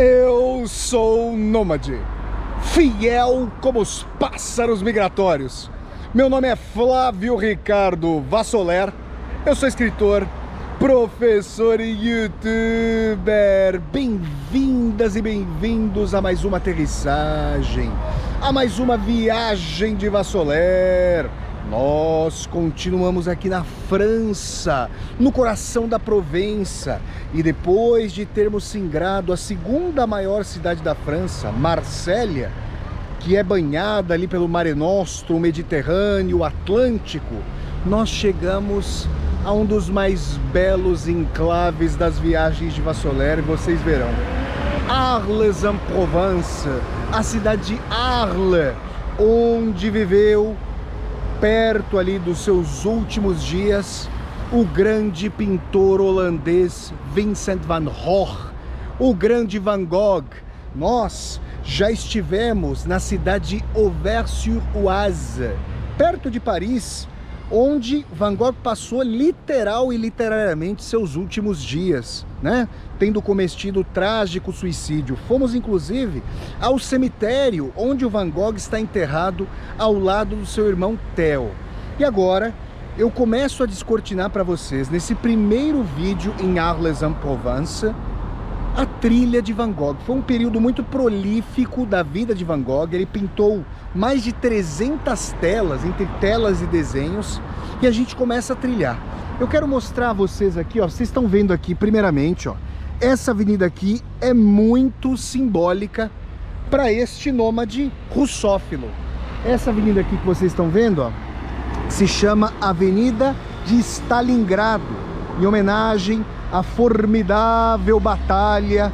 Eu sou nômade, fiel como os pássaros migratórios. Meu nome é Flávio Ricardo Vassoler, eu sou escritor, professor e youtuber. Bem-vindas e bem-vindos a mais uma aterrissagem, a mais uma viagem de Vassoler. Nós continuamos aqui na França, no coração da Provença, e depois de termos singrado a segunda maior cidade da França, Marsella, que é banhada ali pelo Mare Nostrum, o Mediterrâneo, o Atlântico, nós chegamos a um dos mais belos enclaves das viagens de Vassoler, e vocês verão. Arles-en-Provence, a cidade de Arles, onde viveu, perto ali dos seus últimos dias, o grande pintor holandês Vincent van Gogh, o grande Van Gogh. Nós já estivemos na cidade de Auvers-sur-Oise, perto de Paris, onde Van Gogh passou literal e literariamente seus últimos dias, né? Tendo cometido o trágico suicídio. Fomos inclusive ao cemitério onde o Van Gogh está enterrado ao lado do seu irmão Theo. E agora eu começo a descortinar para vocês, nesse primeiro vídeo em Arles-en-Provence, a trilha de Van Gogh. Foi um período muito prolífico da vida de Van Gogh. Ele pintou mais de 300 telas, entre telas e desenhos, e a gente começa a trilhar. Eu quero mostrar a vocês aqui, ó, vocês estão vendo aqui, primeiramente, ó, essa avenida aqui é muito simbólica para este nômade russófilo. Essa avenida aqui que vocês estão vendo, ó, se chama Avenida de Stalingrado, em homenagem à formidável batalha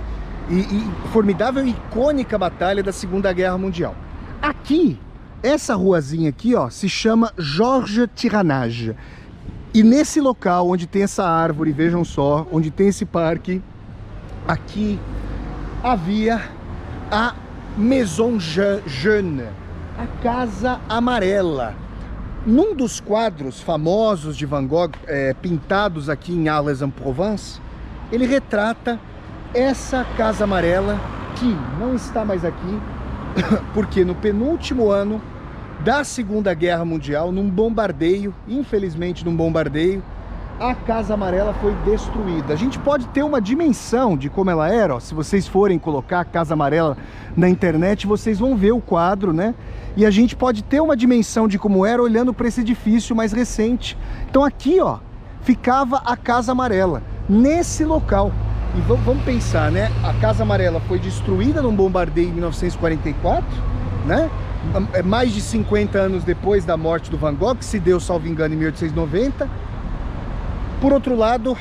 formidável e icônica batalha da Segunda Guerra Mundial. Aqui, essa ruazinha aqui, ó, se chama Georges Tiranage. E nesse local onde tem essa árvore, vejam só, onde tem esse parque, aqui havia a Maison Jaune, a Casa Amarela. Num dos quadros famosos de Van Gogh, pintados aqui em Arles-en-Provence, ele retrata essa Casa Amarela, que não está mais aqui, porque no penúltimo ano da Segunda Guerra Mundial, num bombardeio, infelizmente num bombardeio, a Casa Amarela foi destruída. A gente pode ter uma dimensão de como ela era, ó. Se vocês forem colocar a Casa Amarela na internet, vocês vão ver o quadro, né? E a gente pode ter uma dimensão de como era olhando para esse edifício mais recente. Então aqui, ó, ficava a Casa Amarela, nesse local. E vamos pensar, né? A Casa Amarela foi destruída num bombardeio em 1944, né? Mais de 50 anos depois da morte do Van Gogh, que se deu, salvo engano, em 1890. Por outro lado,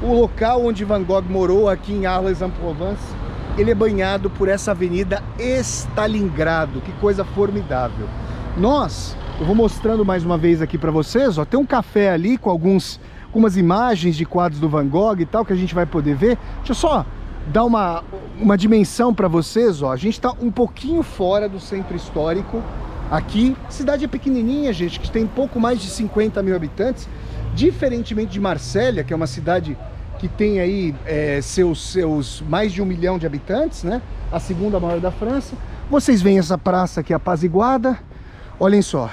o local onde Van Gogh morou, aqui em Arles-en-Provence, ele é banhado por essa avenida Stalingrado. Que coisa formidável. Eu vou mostrando mais uma vez aqui para vocês, ó, tem um café ali com algumas imagens de quadros do Van Gogh e tal, que a gente vai poder ver. Deixa eu só dar uma dimensão para vocês, ó. A gente está um pouquinho fora do centro histórico aqui. A cidade é pequenininha, gente, que tem pouco mais de 50 mil habitantes, diferentemente de Marsella, que é uma cidade que tem aí seus mais de 1 milhão de habitantes, né? A segunda maior da França. Vocês veem essa praça aqui apaziguada. Olhem só,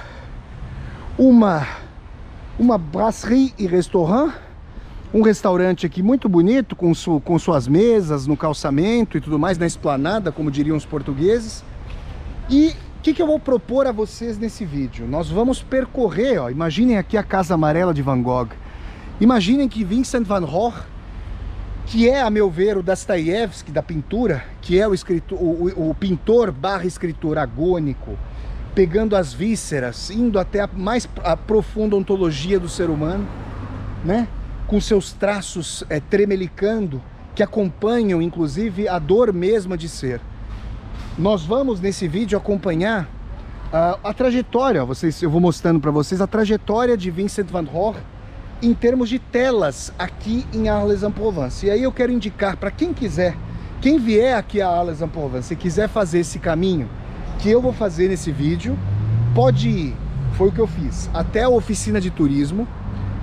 uma brasserie e restaurant, um restaurante aqui muito bonito, com suas mesas no calçamento e tudo mais, na esplanada, como diriam os portugueses. E o que eu vou propor a vocês nesse vídeo? Nós vamos percorrer, ó, imaginem aqui a Casa Amarela de Van Gogh. Imaginem que Vincent van Gogh, que é, a meu ver, o Dostoiévski da pintura, que é o pintor barra escritor agônico, pegando as vísceras, indo até a mais profunda ontologia do ser humano, né? Com seus traços tremelicando, que acompanham, inclusive, a dor mesma de ser. Nós vamos, nesse vídeo, acompanhar a trajetória, eu vou mostrando para vocês a trajetória de Vincent van Gogh em termos de telas aqui em Arles-en-Provence. E aí eu quero indicar para quem vier aqui a Arles-en-Provence e quiser fazer esse caminho que eu vou fazer nesse vídeo, pode ir, foi o que eu fiz, até a oficina de turismo.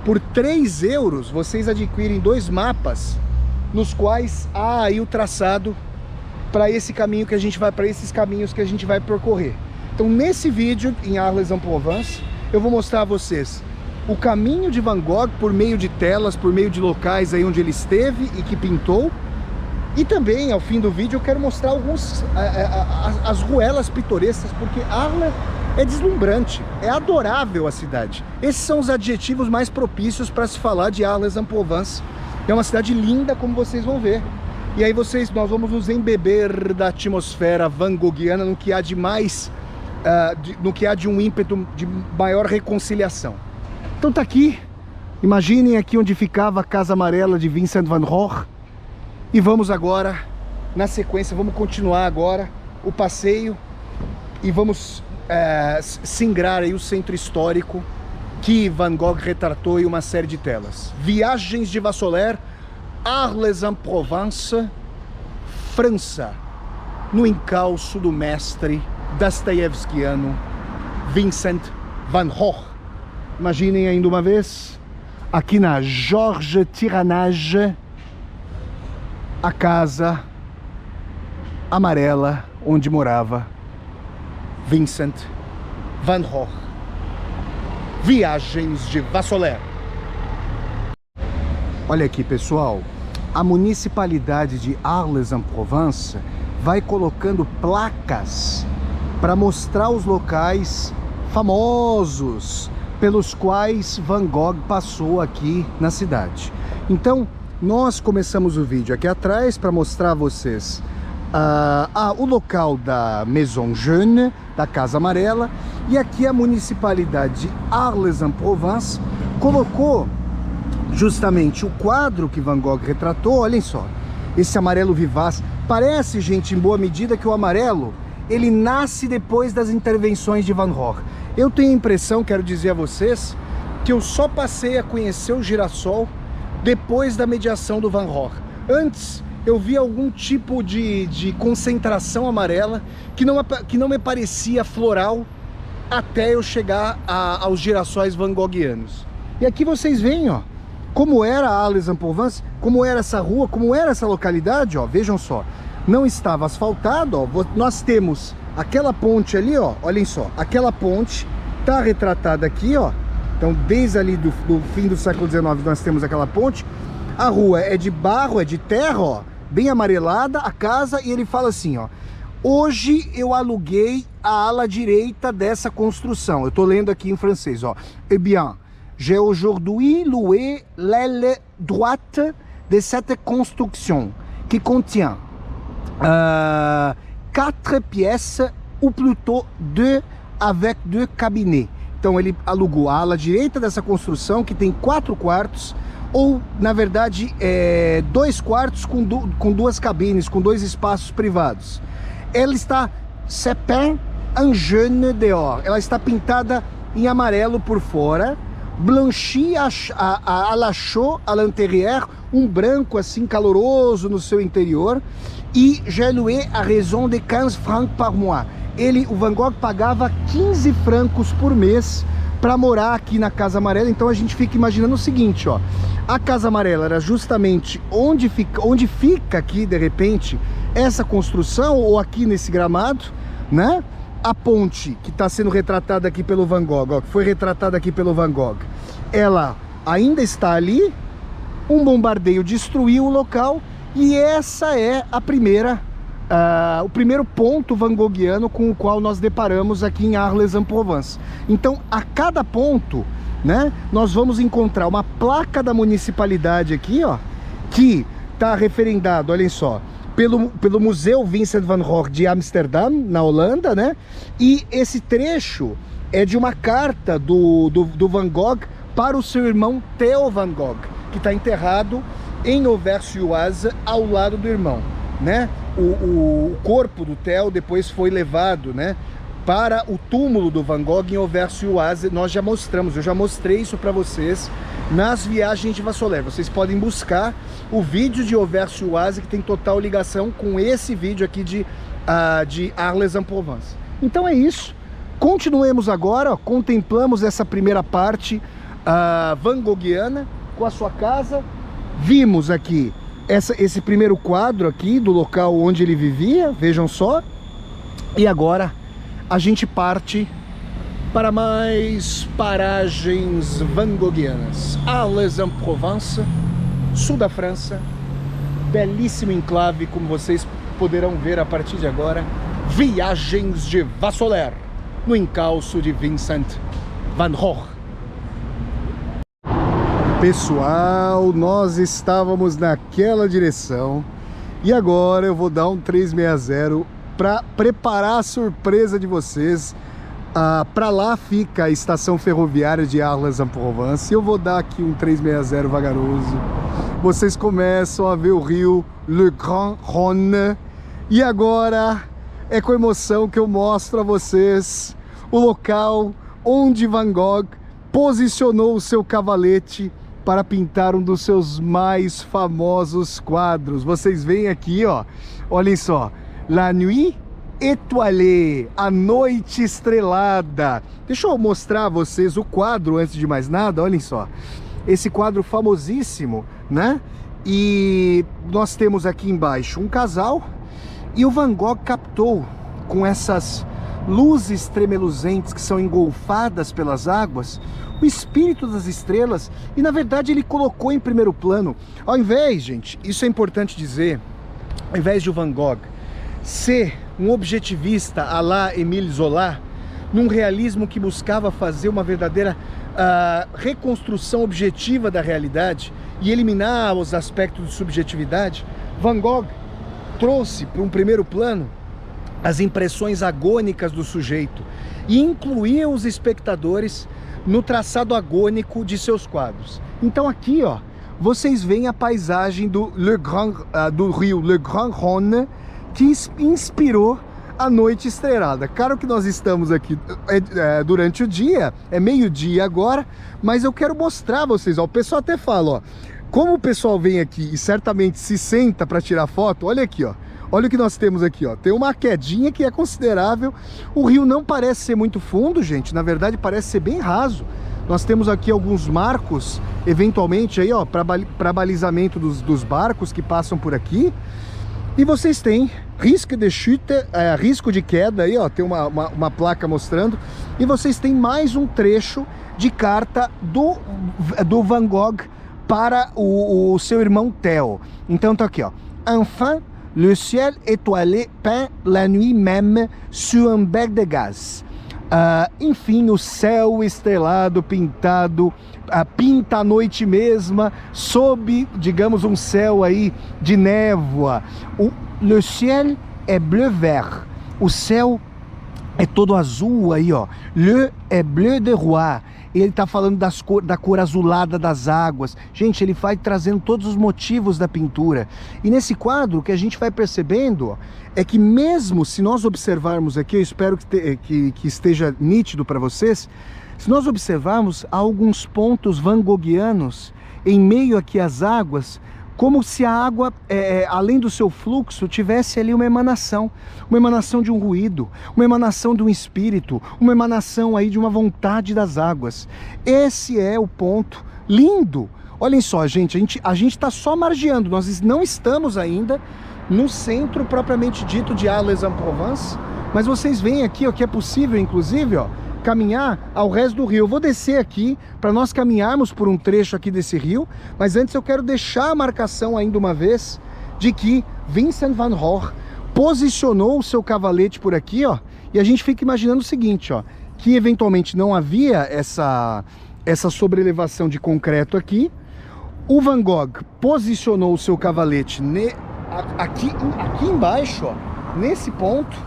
Por 3 euros vocês adquirem 2 mapas, nos quais há aí o traçado para esse caminho que a gente vai, para esses caminhos que a gente vai percorrer. Então nesse vídeo em Arles-en-Provence eu vou mostrar a vocês o caminho de Van Gogh por meio de telas, por meio de locais aí onde ele esteve e que pintou. E também, ao fim do vídeo, eu quero mostrar as ruelas pitorescas, porque Arles é deslumbrante, é adorável a cidade. Esses são os adjetivos mais propícios para se falar de Arles-en-Provence. É uma cidade linda, como vocês vão ver. E aí nós vamos nos embeber da atmosfera van goghiana, no que há de mais, no que há de um ímpeto de maior reconciliação. Então tá aqui, imaginem aqui onde ficava a Casa Amarela de Vincent van Gogh. E vamos agora, na sequência, vamos continuar agora o passeio e vamos singrar aí o centro histórico que Van Gogh retratou em uma série de telas. Viagens de Vassoler, Arles-en-Provence, França, no encalço do mestre dostoiévskiano Vincent van Gogh. Imaginem ainda uma vez, aqui na Georges Tiranage, a Casa Amarela onde morava Vincent van Gogh. Viagens de Vassoler. Olha aqui, pessoal, a municipalidade de Arles-en-Provence vai colocando placas para mostrar os locais famosos pelos quais Van Gogh passou aqui na cidade. Então, nós começamos o vídeo aqui atrás para mostrar a vocês o local da Maison Jaune, da Casa Amarela, e aqui a municipalidade de Arles-en-Provence colocou justamente o quadro que Van Gogh retratou. Olhem só, esse amarelo vivaz. Parece, gente, em boa medida que o amarelo, ele nasce depois das intervenções de Van Gogh. Eu tenho a impressão, quero dizer a vocês, que eu só passei a conhecer o girassol depois da mediação do Van Gogh. Antes, eu vi algum tipo de concentração amarela que não me parecia floral até eu chegar aos girassóis van goghianos. E aqui vocês veem, ó, como era Arles-en-Provence, como era essa rua, como era essa localidade, ó, vejam só. Não estava asfaltado, ó, nós temos aquela ponte ali, ó, olhem só, aquela ponte tá retratada aqui, ó. Então, desde ali do fim do século XIX, nós temos aquela ponte. A rua é de barro, é de terra, ó, bem amarelada, a casa, e ele fala assim, ó: hoje eu aluguei a ala direita dessa construção. Eu tô lendo aqui em francês, ó. Eh bien, j'ai aujourd'hui loué l'aile droite de cette construction, qui contient 4 pièces, ou plutôt 2 avec 2 cabinets. Então ele alugou a ala direita dessa construção, que tem 4 quartos, ou na verdade 2 quartos com 2 cabines, com 2 espaços privados. Ela está c'est peint en jaune dehors, ela está pintada em amarelo por fora, blanchi à la chaux à l'intérieur, um branco assim caloroso no seu interior, e j'ai loué à raison de 15 francs par mois. O Van Gogh pagava 15 francos por mês para morar aqui na Casa Amarela. Então a gente fica imaginando o seguinte, ó: a Casa Amarela era justamente onde fica aqui, de repente, essa construção, ou aqui nesse gramado, né? A ponte que está sendo retratada aqui pelo Van Gogh, ó, que foi retratada aqui pelo Van Gogh, ela ainda está ali. Um bombardeio destruiu o local, e essa é a o primeiro ponto van goghiano com o qual nós deparamos aqui em Arles-en-Provence. Então, a cada ponto, né, nós vamos encontrar uma placa da municipalidade aqui, ó, que está referendado, olhem só, pelo Museu Vincent van Gogh de Amsterdã, na Holanda, né? E esse trecho é de uma carta do Van Gogh para o seu irmão Theo Van Gogh, que está enterrado em Auvers-sur-Oise, ao lado do irmão, né? O corpo do Theo depois foi levado, né, para o túmulo do Van Gogh em Auvers-sur-Oise. Nós já mostramos, eu já mostrei isso para vocês nas Viagens de Vassoler. Vocês podem buscar o vídeo de Auvers-sur-Oise, que tem total ligação com esse vídeo aqui de Arles-en-Provence. Então é isso. Continuemos agora, ó, contemplamos essa primeira parte van goghiana com a sua casa. Vimos aqui esse primeiro quadro aqui do local onde ele vivia, vejam só. E agora a gente parte para mais paragens van Goghianas. Arles-en-Provence, sul da França, belíssimo enclave, como vocês poderão ver a partir de agora. Viagens de Vassoler, no encalço de Vincent van Gogh. Pessoal, nós estávamos naquela direção e agora eu vou dar um 360 para preparar a surpresa de vocês. Para lá fica a estação ferroviária de Arles-en-Provence. Eu vou dar aqui um 360 vagaroso. Vocês começam a ver o rio Le Grand Rhône. E agora é com emoção que eu mostro a vocês o local onde Van Gogh posicionou o seu cavalete para pintar um dos seus mais famosos quadros. Vocês veem aqui, ó, olhem só, La Nuit Étoilée, a noite estrelada. Deixa eu mostrar a vocês o quadro antes de mais nada, olhem só. Esse quadro famosíssimo, né? E nós temos aqui embaixo um casal e o Van Gogh captou com essas luzes tremeluzentes que são engolfadas pelas águas o espírito das estrelas e na verdade ele colocou em primeiro plano, ao invés, gente, isso é importante dizer, ao invés de o Van Gogh ser um objetivista à la Émile Zola, num realismo que buscava fazer uma verdadeira reconstrução objetiva da realidade e eliminar os aspectos de subjetividade, Van Gogh trouxe para um primeiro plano as impressões agônicas do sujeito e incluía os espectadores no traçado agônico de seus quadros. Então aqui, ó, vocês veem a paisagem do rio Le Grand Rhône, que inspirou a noite estrelada. Claro que nós estamos aqui durante o dia, é meio-dia agora, mas eu quero mostrar a vocês, ó, o pessoal até fala, ó, como o pessoal vem aqui e certamente se senta para tirar foto, olha aqui, ó, olha o que nós temos aqui, ó, tem uma quedinha que é considerável, o rio não parece ser muito fundo, gente, na verdade parece ser bem raso. Nós temos aqui alguns marcos, eventualmente aí, ó, para balizamento dos barcos que passam por aqui. E vocês têm risco de chute, risco de queda aí, ó, tem uma placa mostrando. E vocês têm mais um trecho de carta do Van Gogh para o seu irmão Theo. Então tá aqui, ó. Enfin, le ciel étoilé peint la nuit même sur un bec de gaz. Enfim, o céu estrelado pintado, pinta a noite mesma, sob, digamos, um céu aí de névoa. Le ciel é bleu vert, o céu é todo azul aí, ó. Le é bleu de roi. Ele está falando da cor azulada das águas. Gente, ele vai trazendo todos os motivos da pintura. E nesse quadro, o que a gente vai percebendo, ó, é que mesmo se nós observarmos aqui, eu espero que esteja nítido para vocês, se nós observarmos alguns pontos van Goghianos em meio aqui às águas, como se a água, além do seu fluxo, tivesse ali uma emanação de um ruído, uma emanação de um espírito, uma emanação aí de uma vontade das águas. Esse é o ponto lindo. Olhem só, gente, a gente está só margeando, nós não estamos ainda no centro propriamente dito de Arles-en-Provence, mas vocês veem aqui, ó, que é possível, inclusive, ó, caminhar ao resto do rio. Eu vou descer aqui para nós caminharmos por um trecho aqui desse rio, mas antes eu quero deixar a marcação ainda uma vez de que Vincent van Gogh posicionou o seu cavalete por aqui, ó, e a gente fica imaginando o seguinte, ó, que eventualmente não havia essa sobrelevação de concreto aqui. O Van Gogh posicionou o seu cavalete aqui embaixo, ó, nesse ponto,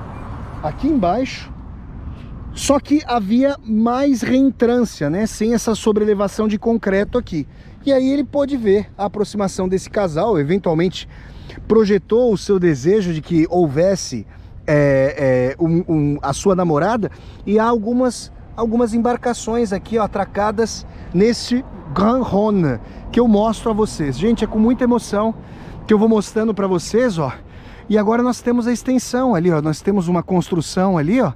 aqui embaixo. Só que havia mais reentrância, né? Sem essa sobrelevação de concreto aqui. E aí ele pôde ver a aproximação desse casal, eventualmente projetou o seu desejo de que houvesse a sua namorada, e há algumas embarcações aqui, ó, atracadas nesse Grand Rhône, que eu mostro a vocês. Gente, é com muita emoção que eu vou mostrando para vocês, ó. E agora nós temos a extensão ali, ó. Nós temos uma construção ali, ó.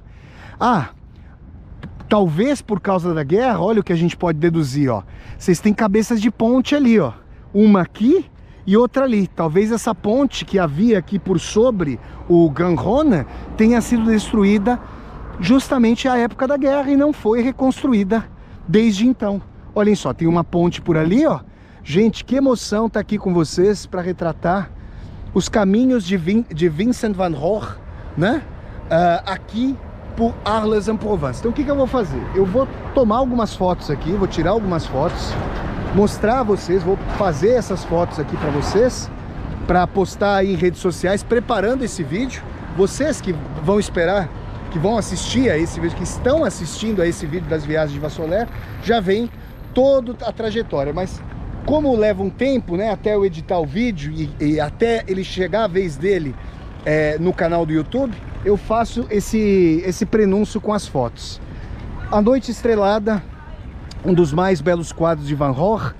Talvez por causa da guerra, olha o que a gente pode deduzir, ó. Vocês têm cabeças de ponte ali, ó. Uma aqui e outra ali. Talvez essa ponte que havia aqui por sobre o Grand Rhône tenha sido destruída justamente à época da guerra e não foi reconstruída desde então. Olhem só, tem uma ponte por ali, ó. Gente, que emoção estar aqui com vocês para retratar os caminhos de Vincent van Gogh, né? Aqui por Arles-en-Provence. Então o que eu vou fazer? Eu vou tomar algumas fotos aqui, vou tirar algumas fotos, mostrar a vocês, vou fazer essas fotos aqui para vocês, para postar aí em redes sociais, preparando esse vídeo. Vocês que vão esperar, que vão assistir a esse vídeo, que estão assistindo a esse vídeo das viagens de Vassoler, já vem toda a trajetória, mas como leva um tempo, né, até eu editar o vídeo e até ele chegar a vez dele no canal do YouTube, eu faço esse prenúncio com as fotos. A Noite Estrelada, um dos mais belos quadros de Van Gogh,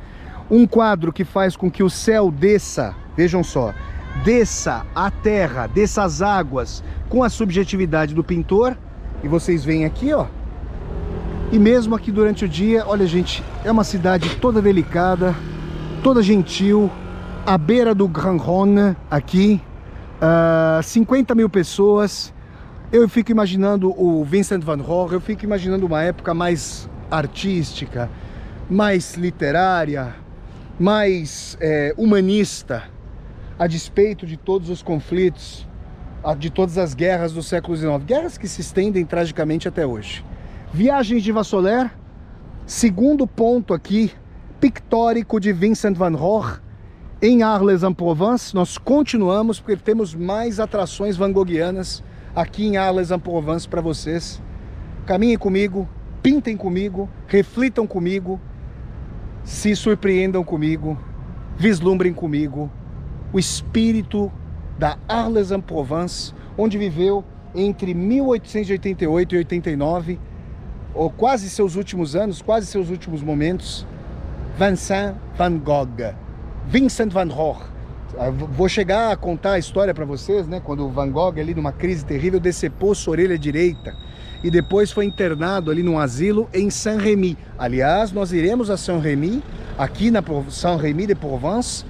um quadro que faz com que o céu desça, vejam só, desça a terra, desça as águas com a subjetividade do pintor. E vocês veem aqui, ó, e mesmo aqui durante o dia, olha gente, é uma cidade toda delicada, toda gentil, à beira do Grand Rhône aqui, 50 mil pessoas. Eu fico imaginando o Vincent van Gogh, eu fico imaginando uma época mais artística, mais literária, mais humanista, a despeito de todos os conflitos, de todas as guerras do século XIX, guerras que se estendem tragicamente até hoje. Viagens de Vassoler, segundo ponto aqui, pictórico de Vincent van Gogh, em Arles-en-Provence. Nós continuamos porque temos mais atrações van Goghianas aqui em Arles-en-Provence para vocês. Caminhem comigo, pintem comigo, reflitam comigo, se surpreendam comigo, vislumbrem comigo o espírito da Arles-en-Provence, onde viveu entre 1888 e 89, ou quase seus últimos anos, quase seus últimos momentos, Vincent van Gogh. Vincent van Gogh. Vou chegar a contar a história para vocês, né? Quando o Van Gogh, ali numa crise terrível, decepou sua orelha direita e depois foi internado ali num asilo em Saint-Rémy. Aliás, nós iremos a Saint-Rémy, aqui na Saint-Rémy de Provence,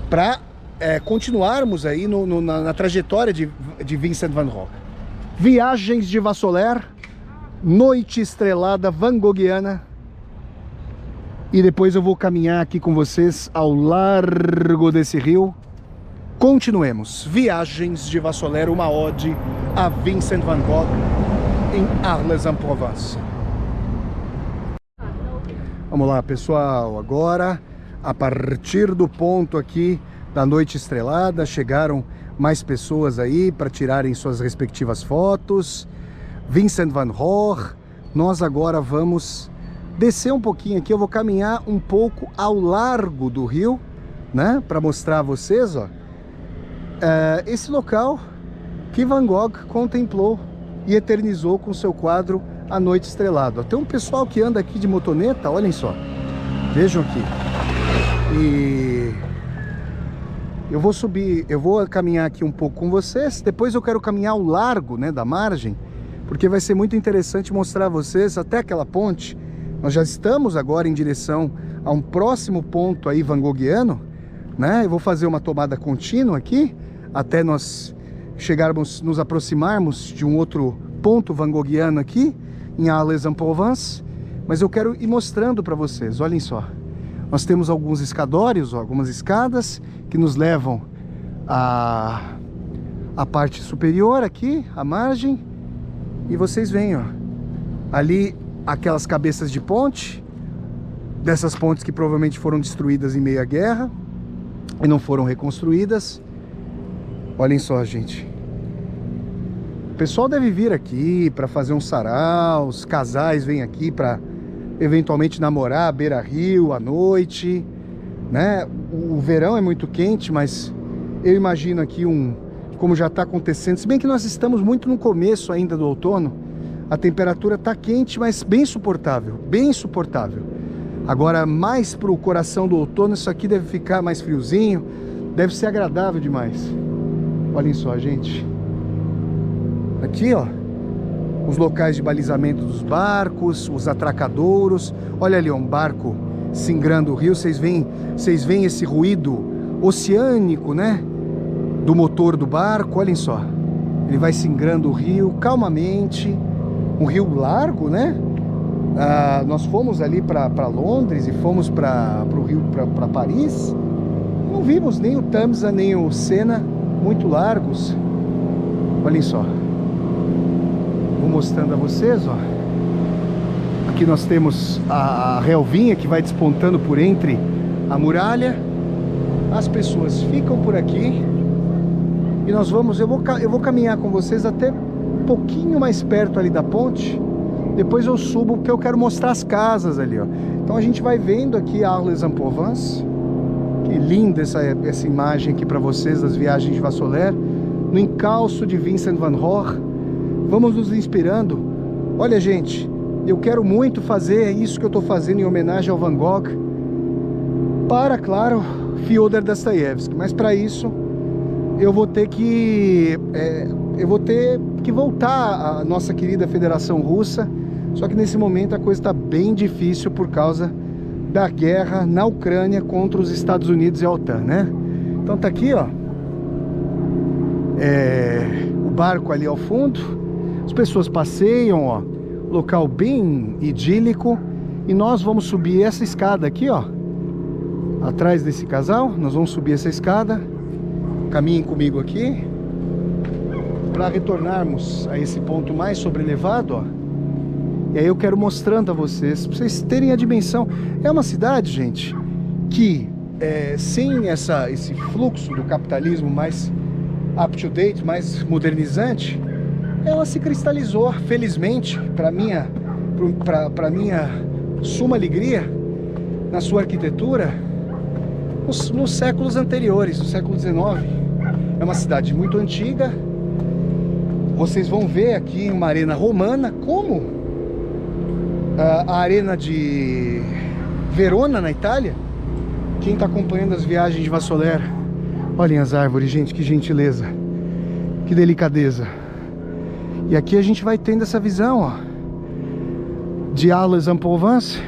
para continuarmos aí na trajetória de Vincent van Gogh. Viagens de Vassoler, Noite Estrelada Van Goghiana. E depois eu vou caminhar aqui com vocês ao largo desse rio. Continuemos. Viagens de Vassoler, uma ode a Vincent van Gogh em Arles-en-Provence. Vamos lá, pessoal. Agora, a partir do ponto aqui da Noite Estrelada, chegaram mais pessoas aí para tirarem suas respectivas fotos. Vincent van Gogh. Nós agora vamos descer um pouquinho aqui, eu vou caminhar um pouco ao largo do rio, né, para mostrar a vocês, ó, esse local que Van Gogh contemplou e eternizou com seu quadro A Noite Estrelada. Tem um pessoal que anda aqui de motoneta, olhem só, vejam aqui. E eu vou subir, eu vou caminhar aqui um pouco com vocês, depois eu quero caminhar ao largo, né, da margem, porque vai ser muito interessante mostrar a vocês até aquela ponte. Nós já estamos agora em direção a um próximo ponto aí van Goghiano, né? Eu vou fazer uma tomada contínua aqui, até nós chegarmos, nos aproximarmos de um outro ponto van Goghiano aqui, em Arles-en-Provence. Mas eu quero ir mostrando para vocês, olhem só. Nós temos alguns escadórios, ó, algumas escadas que nos levam à parte superior aqui, à margem. E vocês veem, ó, ali aquelas cabeças de ponte, dessas pontes que provavelmente foram destruídas em meio à guerra e não foram reconstruídas. Olhem só, gente. O pessoal deve vir aqui para fazer um sarau, os casais vêm aqui para eventualmente namorar à beira-rio à noite, né? O verão é muito quente, mas eu imagino aqui como já está acontecendo, se bem que nós estamos muito no começo ainda do outono. A temperatura está quente, mas bem suportável, bem suportável. Agora, mais para o coração do outono, isso aqui deve ficar mais friozinho, deve ser agradável demais. Olhem só, gente. Aqui, ó, os locais de balizamento dos barcos, os atracadouros. Olha ali, ó, um barco singrando o rio. Vocês veem esse ruído oceânico, né? Do motor do barco, olhem só. Ele vai singrando o rio calmamente. Um rio largo, né? Nós fomos ali para Londres e fomos para Paris. Não vimos nem o Tamisa nem o Sena muito largos. Olhem só. Vou mostrando a vocês, ó. Aqui nós temos a relvinha que vai despontando por entre a muralha. As pessoas ficam por aqui. E nós vamos, eu vou caminhar com vocês até um pouquinho mais perto ali da ponte. Depois eu subo porque eu quero mostrar as casas ali, ó. Então a gente vai vendo aqui Arles-en-Provence. Que linda essa imagem aqui para vocês das viagens de Vassoler. No encalço de Vincent van Gogh. Vamos nos inspirando. Olha, gente, eu quero muito fazer isso que eu estou fazendo em homenagem ao Van Gogh. Para, claro, Fyodor Dostoiévski. Mas para isso eu vou ter que voltar à nossa querida Federação Russa. Só que nesse momento a coisa está bem difícil por causa da guerra na Ucrânia contra os Estados Unidos e a OTAN, né? Então tá aqui, ó, o barco ali ao fundo. As pessoas passeiam, ó, local bem idílico. E nós vamos subir essa escada aqui, ó, atrás desse casal. Nós vamos subir essa escada. Caminhem comigo aqui para retornarmos a esse ponto mais sobrelevado, ó. E aí eu quero mostrando a vocês, para vocês terem a dimensão. É uma cidade, gente, que sem esse fluxo do capitalismo mais up-to-date, mais modernizante, ela se cristalizou, felizmente, para minha suma alegria, na sua arquitetura, nos séculos anteriores, no século XIX. É uma cidade muito antiga. Vocês vão ver aqui uma arena romana, como a arena de Verona, na Itália. Quem está acompanhando as viagens de Vassoler, olhem as árvores, gente, que gentileza, que delicadeza. E aqui a gente vai tendo essa visão, ó, de Arles-en-Provence.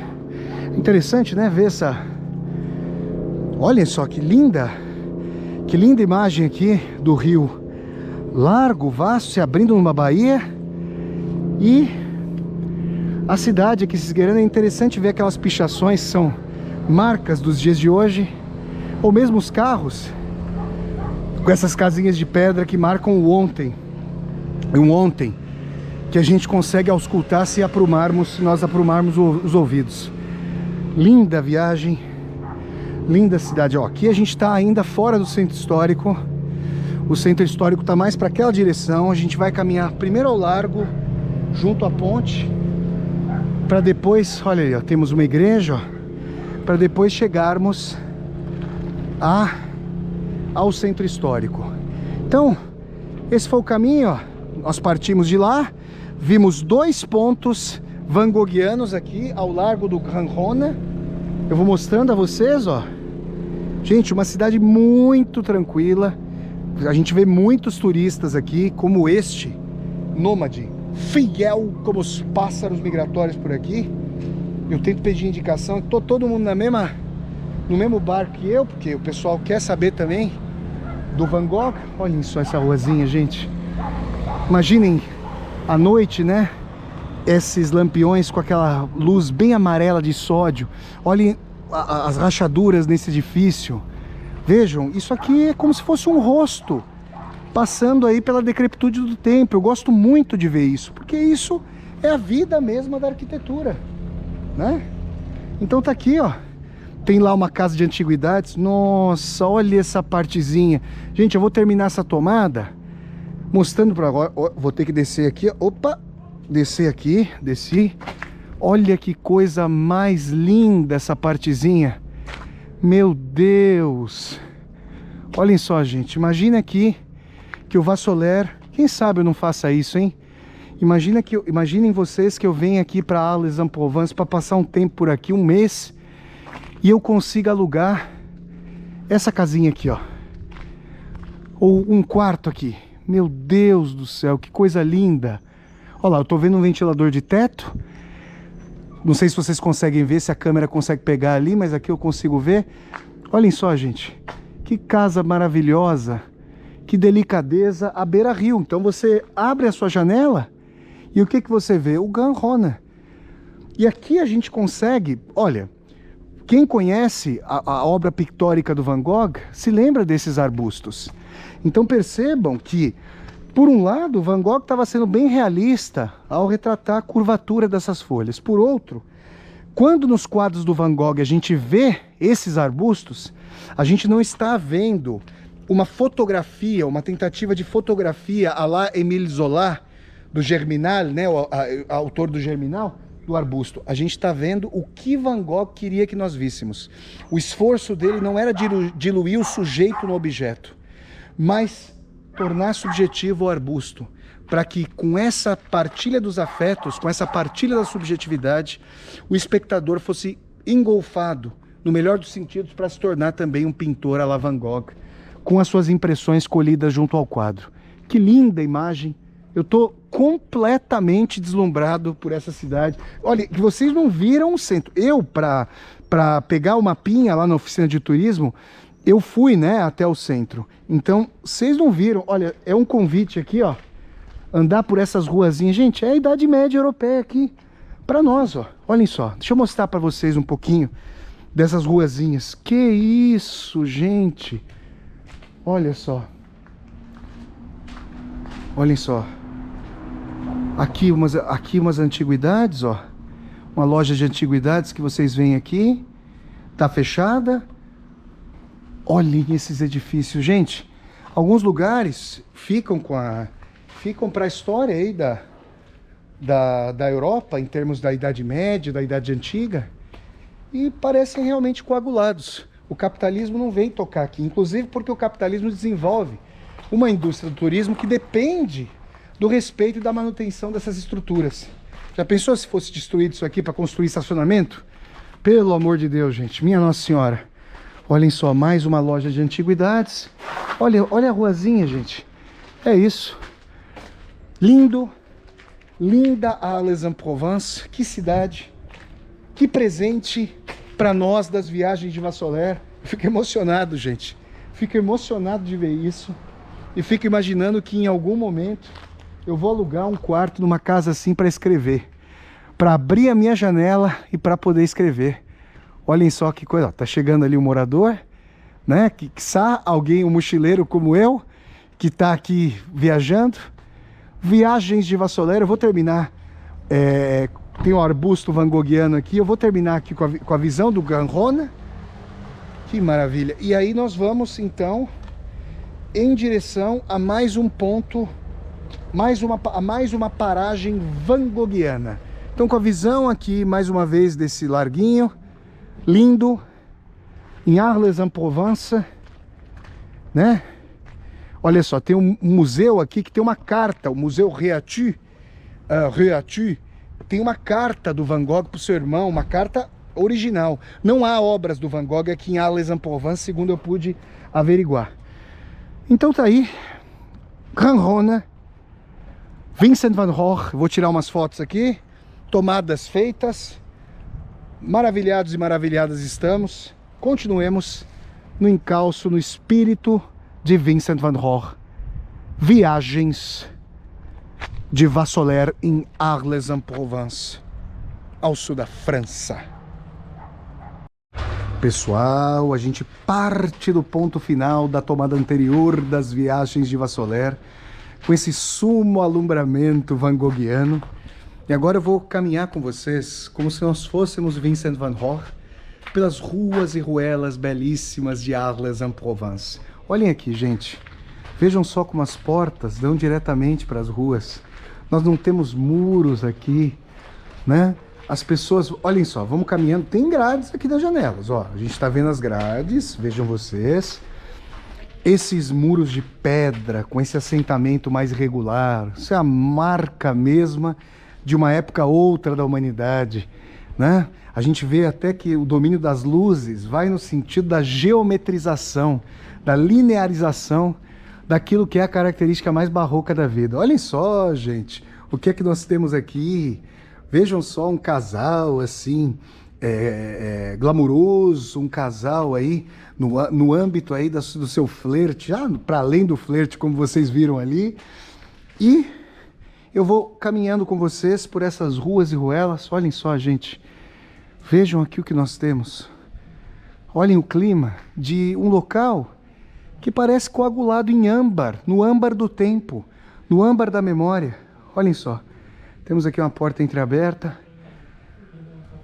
Interessante, né, ver essa... Olhem só que linda imagem aqui do rio largo, vasto, se abrindo numa baía. E a cidade aqui se esgueirando. É interessante ver aquelas pichações que são marcas dos dias de hoje, ou mesmo os carros com essas casinhas de pedra que marcam o ontem. Um ontem que a gente consegue auscultar se nós aprumarmos os ouvidos. Linda viagem, linda cidade. Ó, aqui a gente está ainda fora do centro histórico. O centro histórico está mais para aquela direção. A gente vai caminhar primeiro ao largo, junto à ponte, para depois, olha aí, ó, temos uma igreja, ó, para depois chegarmos ao centro histórico. Então, esse foi o caminho, ó. Nós partimos de lá, vimos 2 pontos van Goghianos aqui ao largo do Grand Rhône. Eu vou mostrando a vocês, ó. Gente, uma cidade muito tranquila. A gente vê muitos turistas aqui, como este nômade, fiel como os pássaros migratórios por aqui. Eu tento pedir indicação, tô todo mundo no mesmo barco que eu, porque o pessoal quer saber também do Van Gogh. Olhem só essa ruazinha, gente. Imaginem à noite, né? Esses lampiões com aquela luz bem amarela de sódio. Olhem as rachaduras nesse edifício. Vejam, isso aqui é como se fosse um rosto passando aí pela decrepitude do tempo. Eu gosto muito de ver isso, porque isso é a vida mesma da arquitetura, né? Então tá aqui, ó. Tem lá uma casa de antiguidades. Nossa, olha essa partezinha. Gente, eu vou terminar essa tomada mostrando para agora. Vou ter que descer aqui. Opa, descer aqui, desci. Olha que coisa mais linda essa partezinha. Meu Deus. Olhem só, gente. Imagina aqui que o Vassoler, quem sabe eu não faça isso, hein? Imaginem vocês que eu venho aqui para Arles-en-Provence para passar um tempo por aqui, um mês, e eu consiga alugar essa casinha aqui, ó, ou um quarto aqui. Meu Deus do céu, que coisa linda. Olha lá, eu tô vendo um ventilador de teto. Não sei se vocês conseguem ver, se a câmera consegue pegar ali, mas aqui eu consigo ver. Olhem só, gente, Que casa maravilhosa, que delicadeza à beira-rio. Então você abre a sua janela e o que você vê? O Ganrona. E aqui a gente consegue, olha, quem conhece a obra pictórica do Van Gogh se lembra desses arbustos. Então percebam que, por um lado, Van Gogh estava sendo bem realista ao retratar a curvatura dessas folhas. Por outro, quando nos quadros do Van Gogh a gente vê esses arbustos, a gente não está vendo uma fotografia, uma tentativa de fotografia à la Émile Zola, do Germinal, né, o autor do Germinal, do arbusto. A gente está vendo o que Van Gogh queria que nós víssemos. O esforço dele não era diluir o sujeito no objeto, mas tornar subjetivo o arbusto, para que com essa partilha dos afetos, com essa partilha da subjetividade, o espectador fosse engolfado, no melhor dos sentidos, para se tornar também um pintor à la Van Gogh, com as suas impressões colhidas junto ao quadro. Que linda imagem! Eu estou completamente deslumbrado por essa cidade. Olha, que vocês não viram o centro. Eu, para pegar o mapinha lá na oficina de turismo, eu fui, né, até o centro. Então, vocês não viram. Olha, é um convite aqui, ó. Andar por essas ruazinhas. Gente, é a Idade Média Europeia aqui. Para nós, ó. Olhem só. Deixa eu mostrar para vocês um pouquinho dessas ruazinhas. Que isso, gente. Olha só. Olhem só. Aqui umas antiguidades, ó. Uma loja de antiguidades que vocês veem aqui. Tá fechada. Olhem esses edifícios, gente. Alguns lugares ficam para a história aí da Europa, em termos da Idade Média, da Idade Antiga, e parecem realmente coagulados. O capitalismo não vem tocar aqui, inclusive porque o capitalismo desenvolve uma indústria do turismo que depende do respeito e da manutenção dessas estruturas. Já pensou se fosse destruído isso aqui para construir estacionamento? Pelo amor de Deus, gente, minha Nossa Senhora. Olhem só, mais uma loja de antiguidades. Olha a ruazinha, gente. É isso. Lindo. Linda Arles-en-Provence. Que cidade. Que presente para nós das viagens de Vassoler. Fico emocionado, gente. Fico emocionado de ver isso. E fico imaginando que em algum momento eu vou alugar um quarto numa casa assim para escrever. Para abrir a minha janela e para poder escrever. Olhem só que coisa, tá chegando ali um morador, né? Quiçá alguém, um mochileiro como eu, que tá aqui viajando. Viagens de Vassoler, eu vou terminar, tem um arbusto van Goghiano aqui, eu vou terminar aqui com a visão do Ganrona. Que maravilha! E aí nós vamos então em direção a mais um ponto, mais uma paragem van Goghiana. Então com a visão aqui, mais uma vez, desse larguinho, lindo, em Arles-en-Provence, né? Olha só, tem um museu aqui que tem uma carta, o Museu Réatu, tem uma carta do Van Gogh para o seu irmão, uma carta original. Não há obras do Van Gogh aqui em Arles-en-Provence, segundo eu pude averiguar. Então tá aí, Ganrona, Vincent van Gogh. Vou tirar umas fotos aqui, tomadas feitas. Maravilhados e maravilhadas estamos. Continuemos no encalço, no espírito de Vincent van Gogh. Viagens de Vassoler em Arles-en-Provence, ao sul da França. Pessoal, a gente parte do ponto final da tomada anterior das viagens de Vassoler, com esse sumo alumbramento van Goghiano. E agora eu vou caminhar com vocês como se nós fôssemos Vincent van Gogh pelas ruas e ruelas belíssimas de Arles-en-Provence. Olhem aqui, gente. Vejam só como as portas dão diretamente para as ruas. Nós não temos muros aqui, né? As pessoas, olhem só, vamos caminhando. Tem grades aqui das janelas, ó. A gente está vendo as grades, vejam vocês. Esses muros de pedra com esse assentamento mais irregular. Isso é a marca mesma de uma época outra da humanidade, né? A gente vê até que o domínio das luzes vai no sentido da geometrização, da linearização daquilo que é a característica mais barroca da vida. Olhem só, gente, o que é que nós temos aqui. Vejam só um casal assim, glamuroso, um casal aí no âmbito aí do seu flerte, para além do flerte, como vocês viram ali. E eu vou caminhando com vocês por essas ruas e ruelas. Olhem só, gente, vejam aqui o que nós temos. Olhem o clima de um local que parece coagulado em âmbar, no âmbar do tempo, no âmbar da memória. Olhem só, temos aqui uma porta entreaberta,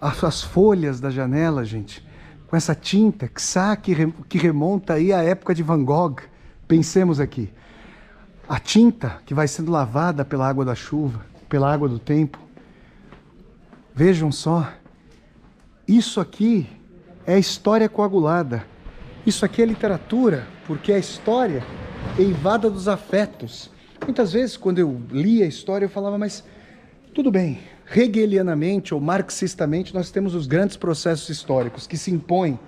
as folhas da janela, gente, com essa tinta que remonta aí à época de Van Gogh. Pensemos aqui, a tinta que vai sendo lavada pela água da chuva, pela água do tempo. Vejam só, isso aqui é história coagulada. Isso aqui é literatura, porque a história é eivada dos afetos. Muitas vezes, quando eu lia a história, eu falava, mas tudo bem, hegelianamente ou marxistamente, nós temos os grandes processos históricos que se impõem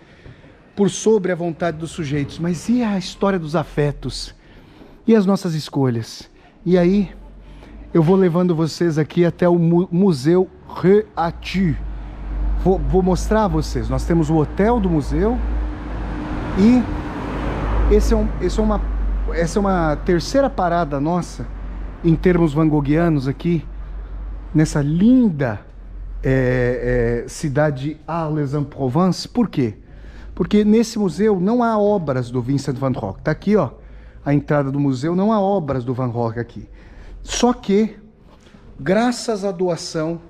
por sobre a vontade dos sujeitos. Mas e a história dos afetos? E as nossas escolhas? E aí, eu vou levando vocês aqui até o Museu Réatu. Vou mostrar a vocês. Nós temos o hotel do museu. E essa é uma terceira parada nossa, em termos van-goghianos aqui, nessa linda cidade de Arles-en-Provence. Por quê? Porque nesse museu não há obras do Vincent van Gogh. Está aqui, ó, a entrada do museu, não há obras do Van Gogh aqui. Só que, graças à doação